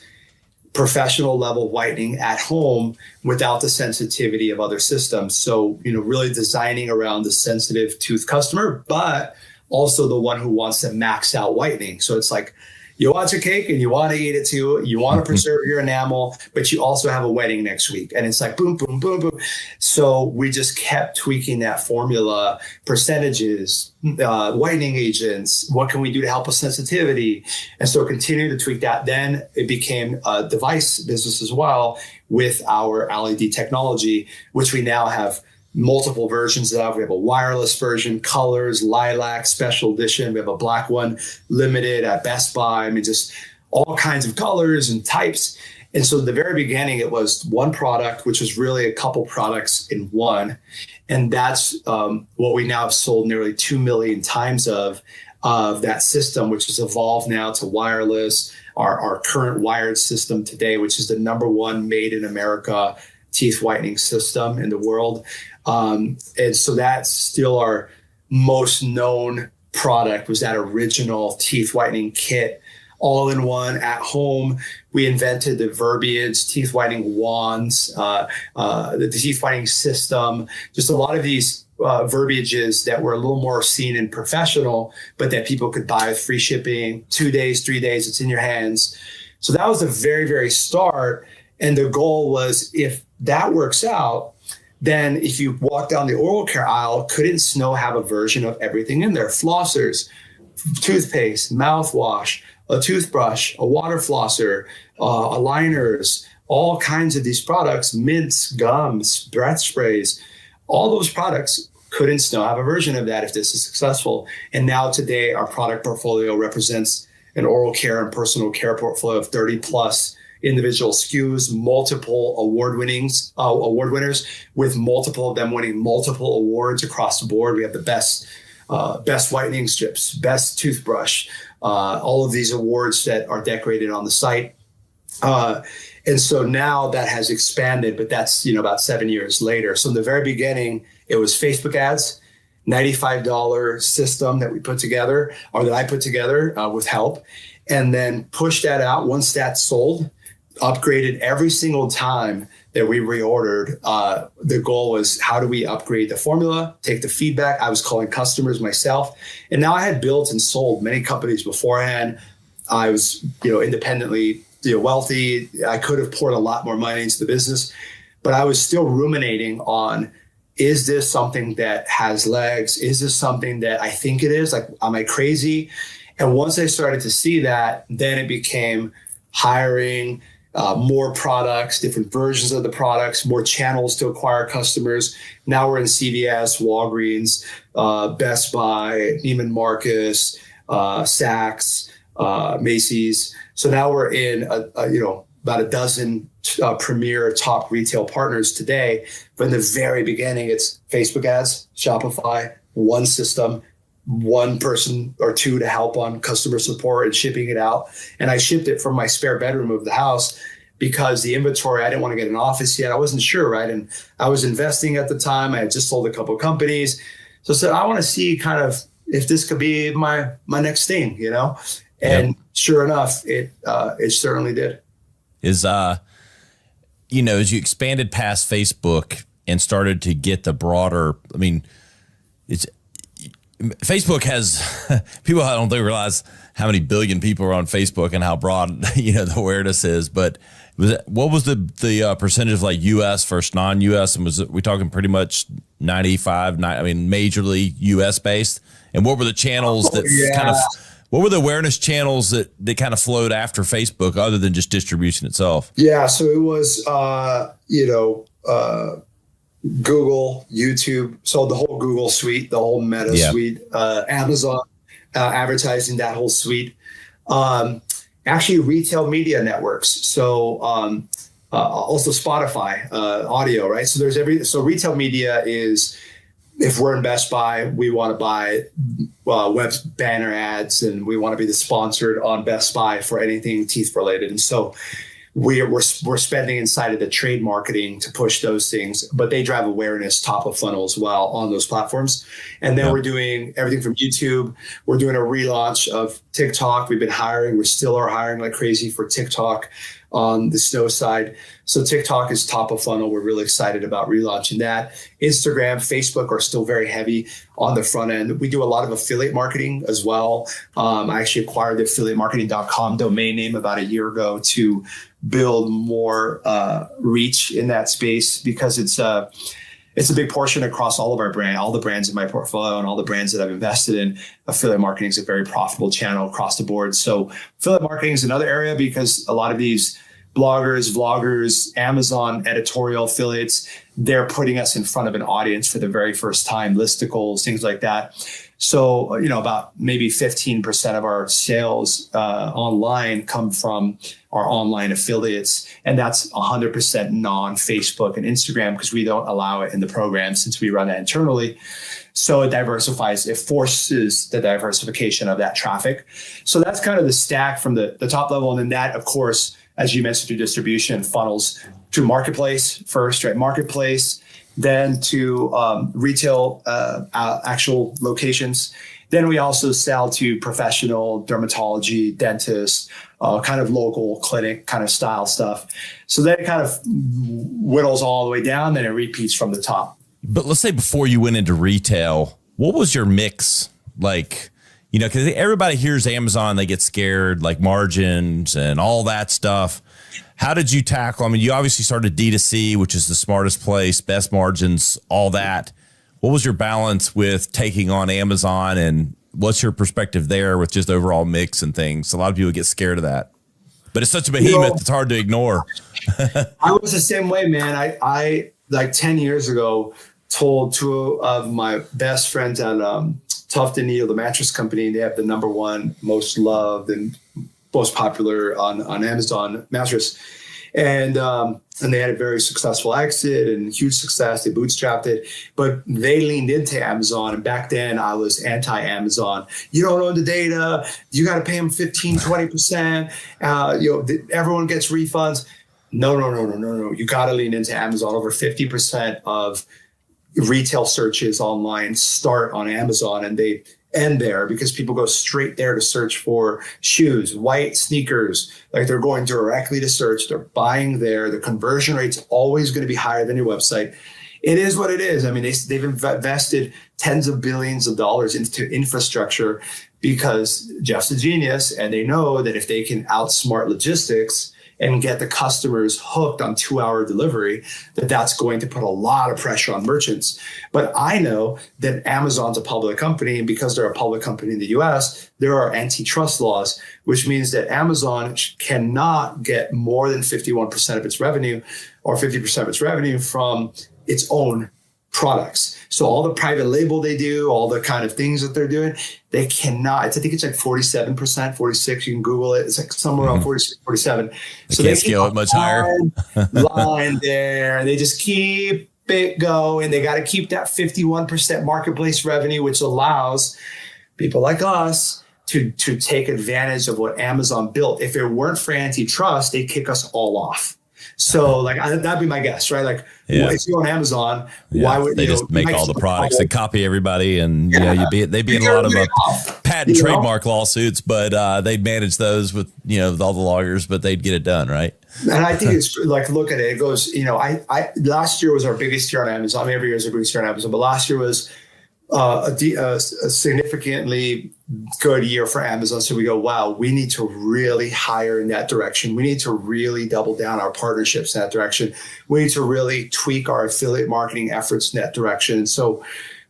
professional level whitening at home without the sensitivity of other systems. So, really designing around the sensitive tooth customer, but also the one who wants to max out whitening. So it's like, you want your cake and you want to eat it too. You want to preserve your enamel, but you also have a wedding next week. And it's like, boom, boom, boom, boom. So we just kept tweaking that formula, percentages, whitening agents. What can we do to help with sensitivity? And so continue to tweak that. Then it became a device business as well with our LED technology, which we now have multiple versions of. We have a wireless version, colors, lilac, special edition. We have a black one, limited at Best Buy. Just all kinds of colors and types. And so at the very beginning, it was one product, which was really a couple products in one. And that's what we now have sold nearly 2 million times of that system, which has evolved now to wireless, our current wired system today, which is the #1 made in America teeth whitening system in the world. And so that's still our most known product, was that original teeth whitening kit, all in one at home. We invented the verbiage, teeth whitening wands, the teeth whitening system, just a lot of these verbiages that were a little more seen in professional, but that people could buy with free shipping, 2 days, 3 days, it's in your hands. So that was the very, very start. And the goal was, if that works out, then if you walk down the oral care aisle, couldn't Snow have a version of everything in there? Flossers, toothpaste, mouthwash, a toothbrush, a water flosser, aligners, all kinds of these products, mints, gums, breath sprays, all those products couldn't still have a version of that if this is successful. And now today, our product portfolio represents an oral care and personal care portfolio of 30 plus individual SKUs, multiple award winners, with multiple of them winning multiple awards across the board. We have the best whitening strips, best toothbrush, all of these awards that are decorated on the site. And so now that has expanded, but that's, about 7 years later. So in the very beginning, it was Facebook ads, $95 system that we put together, or that I put together with help, and then pushed that out once that's sold, upgraded every single time that we reordered. The goal was, how do we upgrade the formula, take the feedback? I was calling customers myself. And now I had built and sold many companies beforehand. I was, independently wealthy. I could have poured a lot more money into the business, but I was still ruminating on, is this something that has legs? Is this something that I think it is? Like, am I crazy? And once I started to see that, then it became hiring more products, different versions of the products, more channels to acquire customers. Now we're in CVS, Walgreens, Best Buy, Neiman Marcus, Saks, Macy's. So now we're in about a dozen premier top retail partners today. But in the very beginning, it's Facebook ads, Shopify, one system, one person or two to help on customer support and shipping it out. And I shipped it from my spare bedroom of the house because the inventory, I didn't want to get an office yet. I wasn't sure, right? And I was investing at the time. I had just sold a couple of companies. So I said, I want to see kind of if this could be my next thing, And sure enough, it certainly did. As
you expanded past Facebook and started to get the broader, Facebook has people, I don't think realize how many billion people are on Facebook and how broad, the awareness is. But what was the percentage of like U.S. versus non-U.S. And we talking pretty much 95, majorly U.S. based? And what were the channels what were the awareness channels that kind of flowed after Facebook other than just distribution itself?
Yeah. So it was, Google, YouTube, so the whole Google suite, the whole Meta suite, Amazon, advertising, that whole suite. Actually, retail media networks. So also Spotify, audio, right? So so retail media is, if we're in Best Buy, we want to buy web banner ads, and we want to be the sponsored on Best Buy for anything teeth related. And so we're spending inside of the trade marketing to push those things, but they drive awareness top of funnel as well on those platforms. And then we're doing everything from YouTube. We're doing a relaunch of TikTok. We've been hiring. We still are hiring like crazy for TikTok on the snow side. So TikTok is top of funnel. We're really excited about relaunching that. Instagram, Facebook are still very heavy on the front end. We do a lot of affiliate marketing as well. I actually acquired the affiliatemarketing.com domain name about a year ago to build more reach in that space, because it's a big portion across all of our brand, all the brands in my portfolio and all the brands that I've invested in. Affiliate marketing is a very profitable channel across the board. So affiliate marketing is another area, because a lot of these bloggers, vloggers, Amazon editorial affiliates, they're putting us in front of an audience for the very first time, listicles, things like that. So, about maybe 15% of our sales online come from our online affiliates. And that's 100% non-Facebook and Instagram, because we don't allow it in the program since we run it internally. So it diversifies, it forces the diversification of that traffic. So that's kind of the stack from the top level. And then that, of course, as you mentioned, through distribution funnels to marketplace first, right? Marketplace, then to retail, actual locations. Then we also sell to professional dermatology, dentists, kind of local clinic kind of style stuff. So that kind of whittles all the way down, then it repeats from the top.
But let's say before you went into retail, what was your mix like? Because everybody hears Amazon, they get scared, like margins and all that stuff. How did you tackle? You obviously started D2C, which is the smartest place, best margins, all that. What was your balance with taking on Amazon what's your perspective there with just overall mix and things? A lot of people get scared of that, but it's such a behemoth. It's hard to ignore.
I was the same way, man. I like 10 years ago told two of my best friends at Tuft & Needle, the mattress company. They have the number one most loved and most popular on Amazon mattress. And they had a very successful exit and huge success. They bootstrapped it, but they leaned into Amazon. And back then I was anti-Amazon. You don't own the data. You got to pay them 15, 20%. Everyone gets refunds. No. You got to lean into Amazon. Over 50% of retail searches online start on Amazon, and they end there because people go straight there to search for shoes, white sneakers. Like, they're going directly to search. They're buying there. The conversion rate's always going to be higher than your website. It is what it is. I mean, they've invested tens of billions of dollars into infrastructure because Jeff's a genius, and they know that if they can outsmart logistics and get the customers hooked on 2-hour delivery, that's going to put a lot of pressure on merchants. But I know that Amazon's a public company, and because they're a public company in the US, there are antitrust laws, which means that Amazon cannot get more than 51% of its revenue or 50% of its revenue from its own products. So all the private label they do, all the kind of things that they're doing, they cannot. I think it's like 47%, 46. You can Google it. It's like somewhere around 46, 47.
So they scale it much higher.
Line there. They just keep it going. They got to keep that 51% marketplace revenue, which allows people like us to take advantage of what Amazon built. If it weren't for antitrust, they'd kick us all off. So like that'd be my guess, right? Like if you're on Amazon, why would
they just make all the products and copy everybody? And they'd be in a lot of patent trademark lawsuits, but they'd manage those with all the lawyers, but they'd get it done, right?
And I think it's like, look at it. It goes, I last year was our biggest year on Amazon. I mean, every year is our biggest year on Amazon, but last year was a significantly good year for Amazon. So we go, wow, we need to really hire in that direction. We need to really double down our partnerships in that direction. We need to really tweak our affiliate marketing efforts in that direction. And so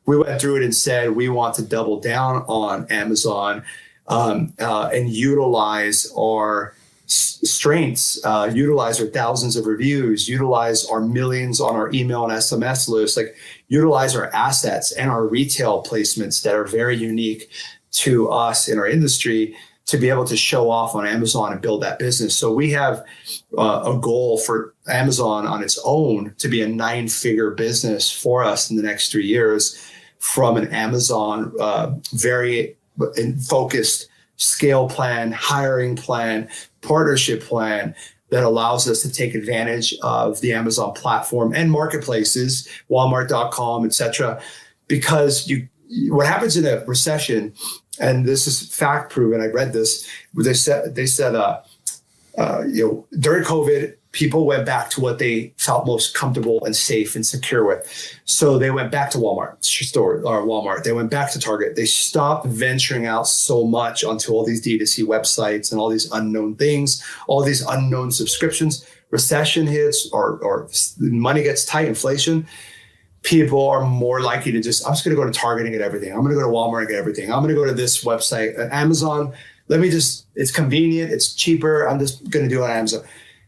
we went through it and said, we want to double down on Amazon and utilize our strengths, utilize our thousands of reviews, utilize our millions on our email and SMS list, like utilize our assets and our retail placements that are very unique to us in our industry to be able to show off on Amazon and build that business. So we have a goal for Amazon on its own to be a 9-figure business for us in the next 3 years from an Amazon very focused scale plan, hiring plan, partnership plan that allows us to take advantage of the Amazon platform and marketplaces, Walmart.com, et cetera. Because what happens in a recession, and this is fact proven, I read this, they said during COVID, people went back to what they felt most comfortable and safe and secure with. So they went back to Walmart. They went back to Target. They stopped venturing out so much onto all these D2C websites and all these unknown things, all these unknown subscriptions. Recession hits or money gets tight, inflation. People are more likely to I'm just going to go to Target and get everything. I'm going to go to Walmart and get everything. I'm going to go to this website, Amazon. It's convenient. It's cheaper. I'm just going to do it on Amazon.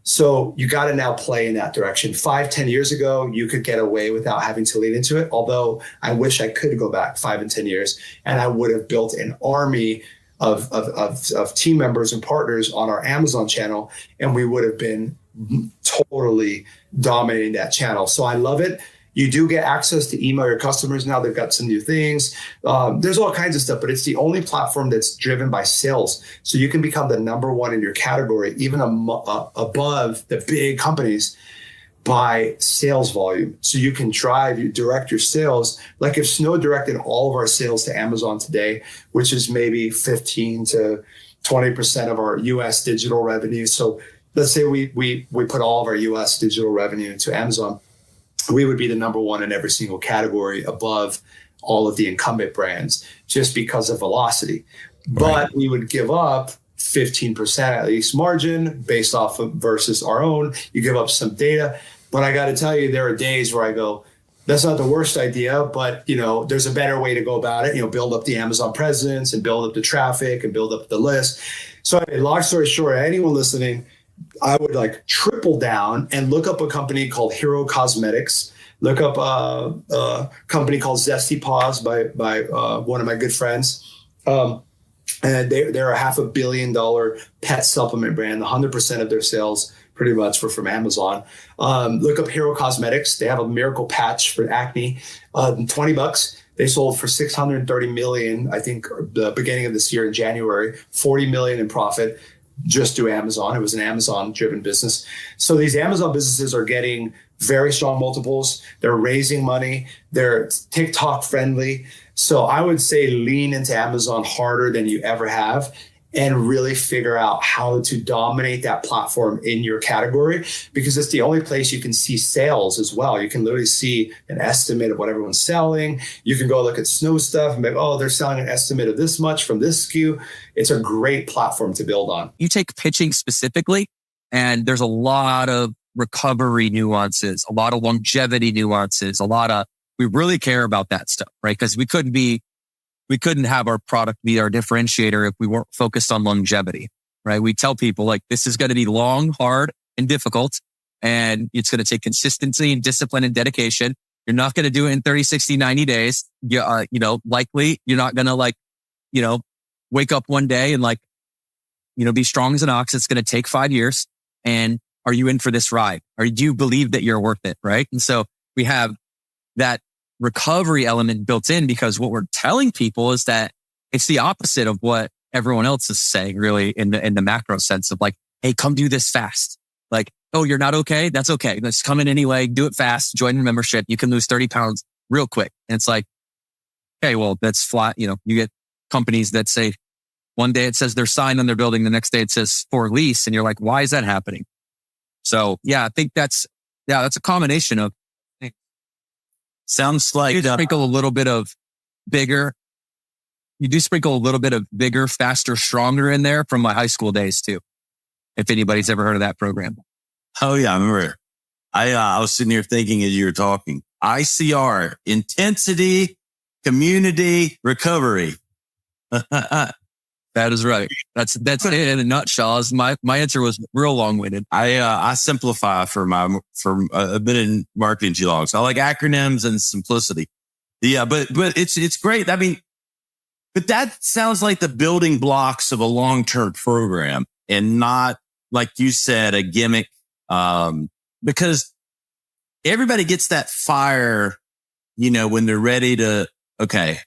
So you got to now play in that direction. 5-10 years ago, you could get away without having to lean into it. Although I wish I could go back 5 and 10 years and I would have built an army of team members and partners on our Amazon channel, and we would have been totally dominating that channel. So I love it. You do get access to email your customers now. They've got some new things. There's all kinds of stuff, but it's the only platform that's driven by sales. So you can become the number one in your category, even above the big companies, by sales volume. So you can direct your sales. Like if Snow directed all of our sales to Amazon today, which is maybe 15 to 20% of our US digital revenue. So let's say we put all of our US digital revenue into Amazon. We would be the number one in every single category above all of the incumbent brands just because of velocity. Right. But we would give up 15% at least margin based off of versus our own. You give up some data. But I got to tell you, there are days where I go, That's not the worst idea, but there's a better way to go about it. Build up the Amazon presence and build up the traffic and build up the list. So, long story short, anyone listening, I would triple down and look up a company called Hero Cosmetics. Look up a company called Zesty Paws by one of my good friends. And they're a $500 million pet supplement brand. 100% of their sales pretty much were from Amazon. Look up Hero Cosmetics. They have a miracle patch for acne. $20. They sold for $630 million, I think, the beginning of this year in January. $40 million in profit just through Amazon. It was an Amazon-driven business. So these Amazon businesses are getting very strong multiples. They're raising money. They're TikTok friendly. So I would say lean into Amazon harder than you ever have, and really figure out how to dominate that platform in your category, because it's the only place you can see sales as well. You can literally see an estimate of what everyone's selling. You can go look at Snow stuff and be like, oh, they're selling an estimate of this much from this SKU. It's a great platform to build on.
You take pitching specifically, and there's a lot of recovery nuances, a lot of longevity nuances, we really care about that stuff, right? Because we couldn't have our product be our differentiator if we weren't focused on longevity, right? We tell people this is going to be long, hard, and difficult. And it's going to take consistency and discipline and dedication. You're not going to do it in 30, 60, 90 days. Likely you're not going to wake up one day and be strong as an ox. It's going to take 5 years. And are you in for this ride? Or do you believe that you're worth it? Right. And so we have that recovery element built in, because what we're telling people is that it's the opposite of what everyone else is saying, really, in the macro sense of hey, come do this fast. Oh, you're not okay? That's okay. Let's come in anyway, do it fast, join the membership. You can lose 30 pounds real quick. And it's okay, well, that's flat. You get companies that say one day it says they're signed on their building, the next day it says for lease. And you're like, why is that happening? So yeah, I think that's a combination of things.
Sounds like
you sprinkle a little bit of bigger. You do sprinkle a little bit of bigger, faster, stronger in there from my high school days too. If anybody's ever heard of that program.
Oh yeah, I remember. I was sitting here thinking as you were talking. ICR, intensity, community, recovery.
That is right. That's it in a nutshell. My answer was real long-winded.
I simplify for I've been in marketing too long. So I like acronyms and simplicity. Yeah, but it's great. I mean, but that sounds like the building blocks of a long-term program, and not, like you said, a gimmick. Because everybody gets that fire, when they're ready to, okay,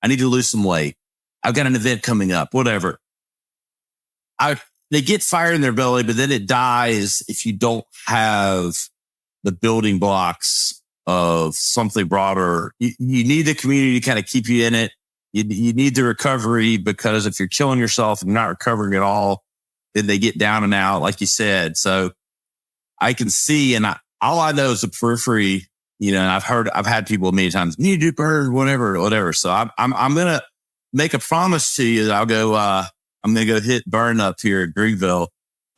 I need to lose some weight. I've got an event coming up, whatever. They get fire in their belly, but then it dies if you don't have the building blocks of something broader. You need the community to kind of keep you in it. You need the recovery, because if you're killing yourself and not recovering at all, then they get down and out, like you said. So I can see, and all I know is the periphery. I've had people many times, you do burn, whatever. So I'm going to make a promise to you that I'll go, I'm going to go hit burn up here at Greenville,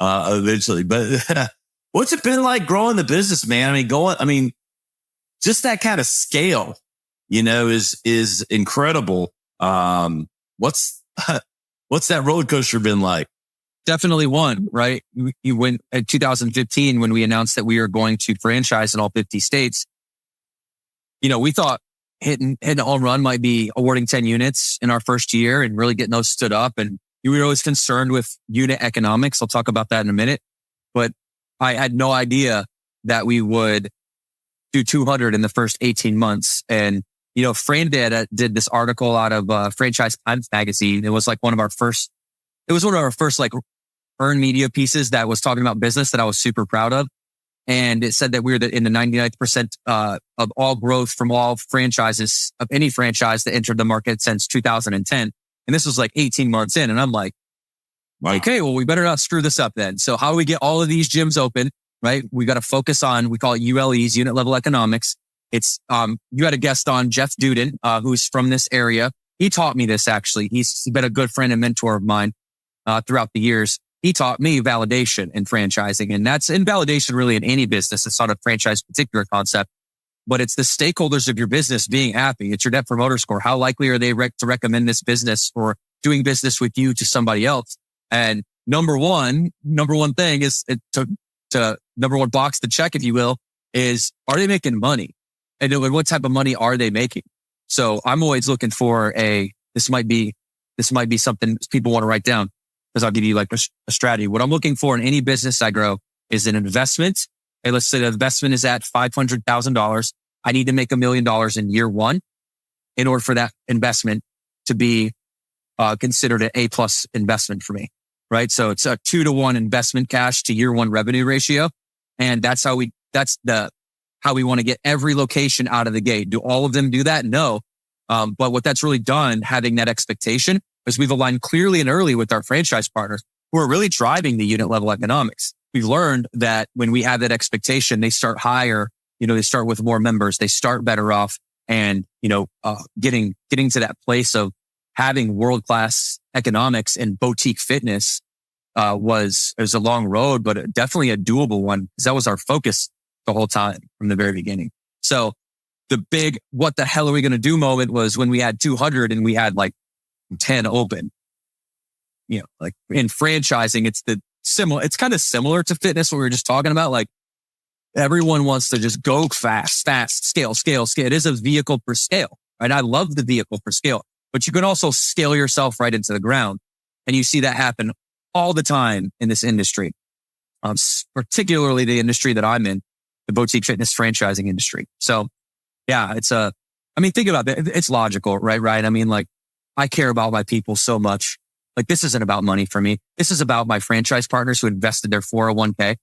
eventually. But what's it been like growing the business, man? I mean, just that kind of scale, is incredible. What's that roller coaster been like?
Definitely one, right? You went in 2015 when we announced that we are going to franchise in all 50 states. We thought hitting a home run might be awarding 10 units in our first year and really getting those stood up. And we were always concerned with unit economics. I'll talk about that in a minute. But I had no idea that we would do 200 in the first 18 months. And, Fran did this article out of Franchise Times magazine. It was one of our first earned media pieces that was talking about business that I was super proud of. And it said that we were in the 99th percent of all growth from all franchises, of any franchise that entered the market since 2010. And this was 18 months in. And I'm like, wow. Okay, well, we better not screw this up then. So how do we get all of these gyms open, right? We got to focus on, we call it ULEs, unit level economics. It's, you had a guest on, Jeff Duden, who's from this area. He taught me this, actually. He's been a good friend and mentor of mine, throughout the years. He taught me validation in franchising, and that's in validation really in any business. It's not a franchise particular concept. but it's the stakeholders of your business being happy. It's your net promoter score. How likely are they to recommend this business or doing business with you to somebody else? And number one thing is to number one box to check, if you will, is, are they making money? And what type of money are they making? So I'm always looking for this might be something people want to write down, because I'll give you like a strategy. What I'm looking for in any business I grow is an investment. Hey, let's say the investment is at $500,000. I need to make $1 million in year one in order for that investment to be considered an A+ investment for me, right? So it's a 2-to-1 investment cash to year one revenue ratio. And that's how we want to get every location out of the gate. Do all of them do that? No. But what that's really done, having that expectation, is we've aligned clearly and early with our franchise partners who are really driving the unit level economics. We've learned that when we have that expectation, they start higher, they start with more members, they start better off, and, getting to that place of having world-class economics and boutique fitness, was a long road, but definitely a doable one, because that was our focus the whole time from the very beginning. So the big, what the hell are we going to do moment was when we had 200 and we had like 10 open. Like in franchising, it's kind of similar to fitness, what we were just talking about. Like everyone wants to just go fast, scale. It is a vehicle for scale, right? I love the vehicle for scale, but you can also scale yourself right into the ground. And you see that happen all the time in this industry, particularly the industry that I'm in, the boutique fitness franchising industry. So yeah, think about it. It's logical, right? I mean, like, I care about my people so much. Like, this isn't about money for me. This is about my franchise partners who invested their 401k,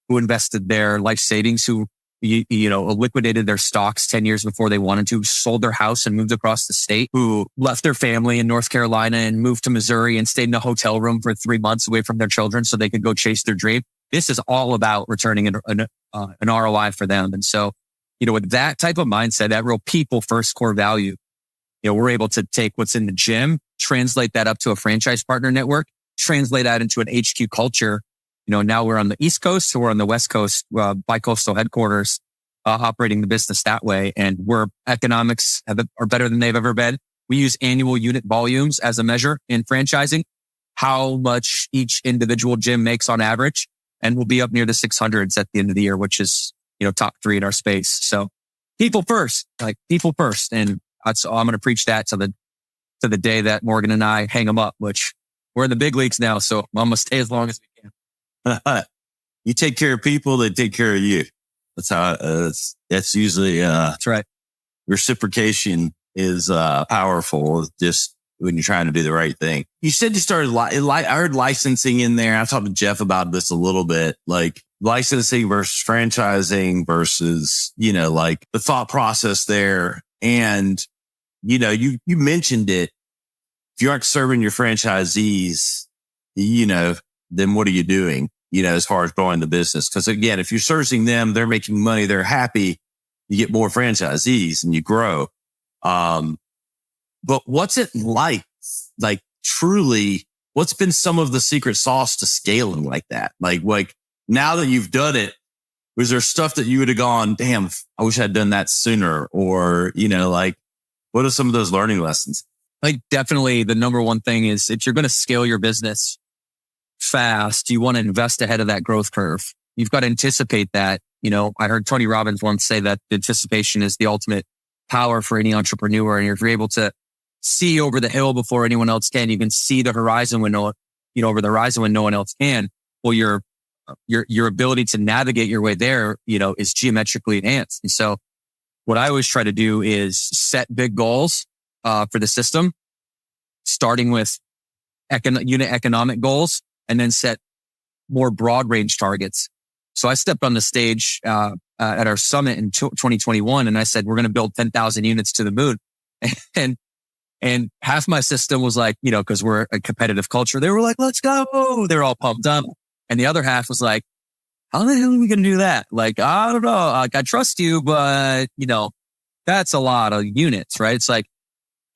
who invested their life savings, who, liquidated their stocks 10 years before they wanted to, sold their house and moved across the state, who left their family in North Carolina and moved to Missouri and stayed in a hotel room for 3 months away from their children so they could go chase their dream. This is all about returning an ROI for them. And so, with that type of mindset, that real people first core value, we're able to take what's in the gym, translate that up to a franchise partner network, translate that into an HQ culture. Now we're on the East Coast, so we're on the West Coast, bi-coastal headquarters, operating the business that way. And where economics are better than they've ever been. We use annual unit volumes as a measure in franchising, how much each individual gym makes on average. And we'll be up near the 600s at the end of the year, which is, top 3 in our space. So people first. And I'm going to preach that to the day that Morgan and I hang them up, which we're in the big leagues now. So I'm going to stay as long as we can.
You take care of people, they take care of you. That's how that's usually,
that's right.
Reciprocation is, powerful just when you're trying to do the right thing. You said you started, I heard licensing in there. I talked to Jeff about this a little bit, like licensing versus franchising versus, like the thought process there. And, you mentioned it. If you aren't serving your franchisees, then what are you doing, as far as growing the business? Because again, if you're servicing them, they're making money, they're happy, you get more franchisees and you grow. But what's it like truly, what's been some of the secret sauce to scaling like that? Like now that you've done it, was there stuff that you would have gone, damn, I wish I'd done that sooner? Or, what are some of those learning lessons?
Like, definitely the number one thing is, if you're going to scale your business fast, you want to invest ahead of that growth curve. You've got to anticipate that. I heard Tony Robbins once say that anticipation is the ultimate power for any entrepreneur. And if you're able to see over the hill before anyone else can, you can see the horizon when over the horizon when no one else can. Well, your ability to navigate your way there, is geometrically enhanced. And so what I always try to do is set big goals, for the system, starting with unit economic goals, and then set more broad range targets. So I stepped on the stage, at our summit in 2021, and I said, we're going to build 10,000 units to the moon. And half my system was like, cause we're a competitive culture. They were like, let's go. They're all pumped up. And the other half was like, how the hell are we going to do that? Like, I don't know. Like, I trust you, but that's a lot of units, right? It's like,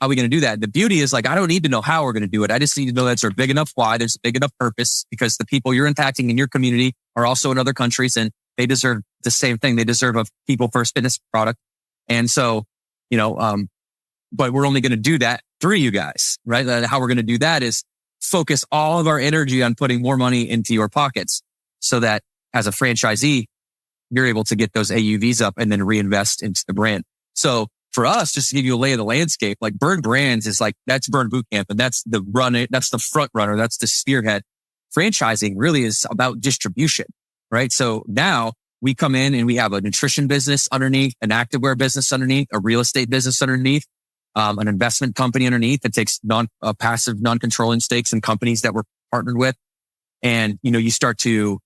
how are we going to do that? The beauty is, like, I don't need to know how we're going to do it. I just need to know that's a big enough why, there's a big enough purpose, because the people you're impacting in your community are also in other countries and they deserve the same thing. They deserve a people first fitness product. And so, but we're only going to do that through you guys, right? How we're going to do that is focus all of our energy on putting more money into your pockets so that as a franchisee, you're able to get those AUVs up and then reinvest into the brand. So for us, just to give you a lay of the landscape, like Burn Brands is like, that's Burn Bootcamp, and that's the front runner. That's the spearhead. Franchising really is about distribution, right? So now we come in and we have a nutrition business underneath, an activewear business underneath, a real estate business underneath, an investment company underneath that takes passive, non-controlling stakes in companies that we're partnered with. And, you start to,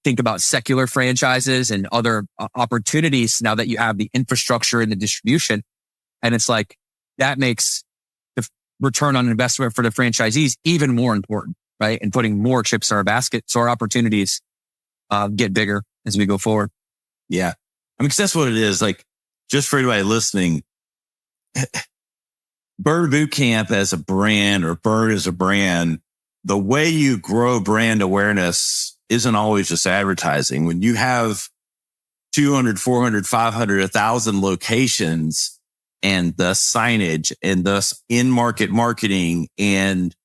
think about secular franchises and other opportunities now that you have the infrastructure and the distribution. And it's like, that makes the return on investment for the franchisees even more important, right? And putting more chips in our basket. So our opportunities, get bigger as we go forward.
Yeah. I mean, 'cause that's what it is. Like, just for anybody listening, Burn Bootcamp as a brand or Burn as a brand, the way you grow brand awareness isn't always just advertising. When you have 200, 400, 500, 1,000 locations and the signage and thus in-market marketing and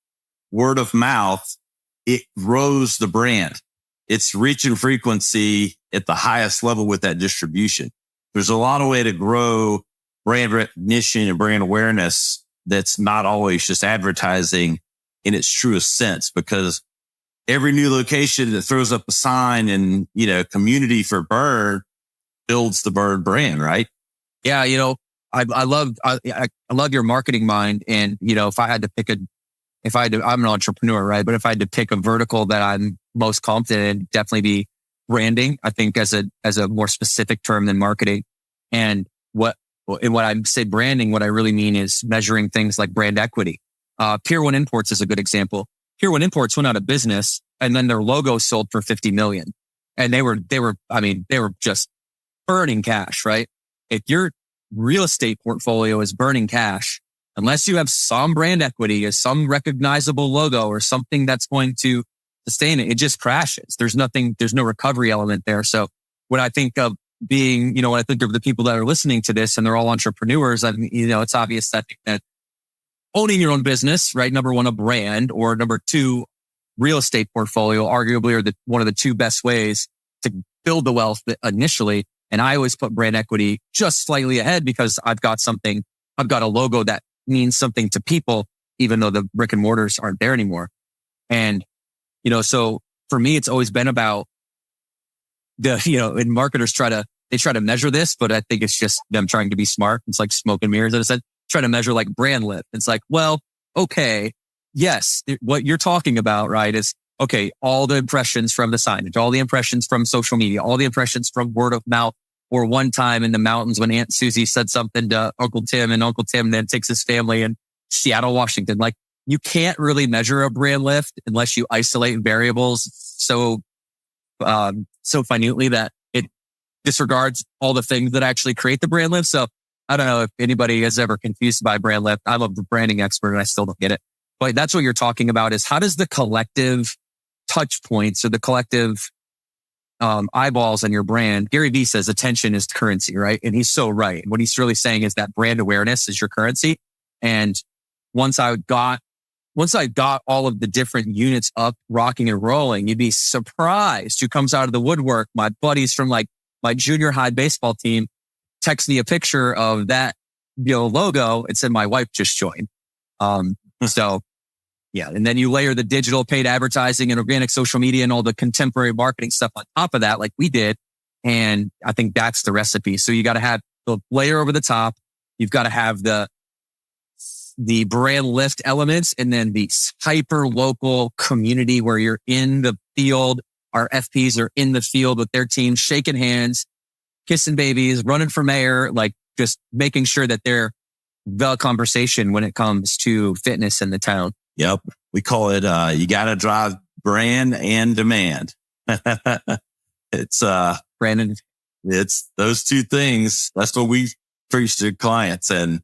word of mouth, it grows the brand. It's reach and frequency at the highest level with that distribution. There's a lot of way to grow brand recognition and brand awareness that's not always just advertising in its truest sense, because every new location that throws up a sign and, community for Burn builds the Burn brand, right?
Yeah. I love your marketing mind. And, if I had to pick I'm an entrepreneur, right? But if I had to pick a vertical that I'm most confident in, it'd definitely be branding. I think as a more specific term than marketing. And when I say branding, what I really mean is measuring things like brand equity. Pier 1 Imports is a good example. Pier 1 Imports went out of business and then their logo sold for $50 million. And they were just burning cash, right? If your real estate portfolio is burning cash, unless you have some brand equity or some recognizable logo or something that's going to sustain it, it just crashes. There's no recovery element there. So when I think of when I think of the people that are listening to this and they're all entrepreneurs, it's obvious that owning your own business, right? Number one, a brand, or number two, real estate portfolio, arguably are one of the two best ways to build the wealth initially. And I always put brand equity just slightly ahead because I've got a logo that means something to people, even though the brick and mortars aren't there anymore. And, so for me, it's always been about and marketers try to measure this, but I think it's just them trying to be smart. It's like smoke and mirrors. As I said, try to measure like brand lift. It's like, well, okay, yes, what you're talking about, right, is okay, all the impressions from the signage, all the impressions from social media, all the impressions from word of mouth, or one time in the mountains when Aunt Susie said something to Uncle Tim and Uncle Tim then takes his family in Seattle, Washington. Like, you can't really measure a brand lift unless you isolate variables so minutely that it disregards all the things that actually create the brand lift. So I don't know if anybody is ever confused by brand lift. I'm a branding expert and I still don't get it. But that's what you're talking about, is how does the collective touch points or the collective eyeballs on your brand. Gary Vee says attention is currency, right? And he's so right. What he's really saying is that brand awareness is your currency. And once I got all of the different units up, rocking and rolling, you'd be surprised who comes out of the woodwork. My buddies from like my junior high baseball team text me a picture of that, logo and said, my wife just joined. So yeah. And then you layer the digital paid advertising and organic social media and all the contemporary marketing stuff on top of that, like we did. And I think that's the recipe. So you got to have the layer over the top. You've got to have the brand lift elements, and then the hyper local community where you're in the field. Our FPs are in the field with their team, shaking hands, kissing babies, running for mayor, like just making sure that they're the conversation when it comes to fitness in the town.
Yep. We call it, you got to drive brand and demand. It's,
Brandon,
it's those two things. That's what we preach to clients. And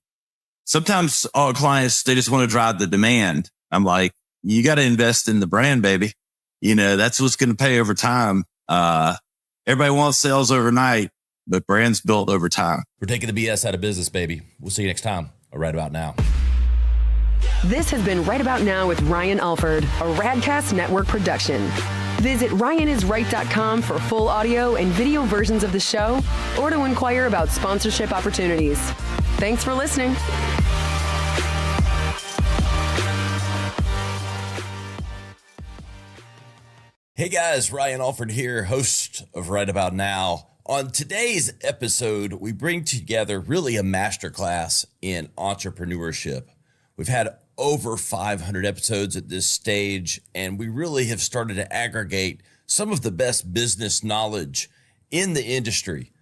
sometimes all clients, they just want to drive the demand. I'm like, you got to invest in the brand, baby. That's what's going to pay over time. Everybody wants sales overnight. but brands built over time.
We're taking the BS out of business, baby. We'll see you next time. Right About Now.
This has been Right About Now with Ryan Alford, a Radcast Network production. Visit ryanisright.com for full audio and video versions of the show or to inquire about sponsorship opportunities. Thanks for listening.
Hey guys, Ryan Alford here, host of Right About Now. On today's episode, we bring together really a masterclass in entrepreneurship. We've had over 500 episodes at this stage, and we really have started to aggregate some of the best business knowledge in the industry.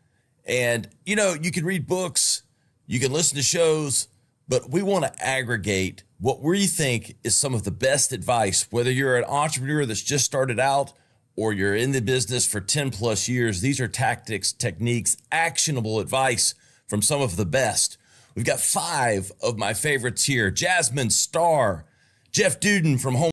And, you know, you can read books, you can listen to shows, but we want to aggregate what we think is some of the best advice, whether you're an entrepreneur that's just started out or you're in the business for 10 plus years. These are tactics, techniques, actionable advice from some of the best. We've got 5 of my favorites here. Jasmine Starr, Jeff Duden from Home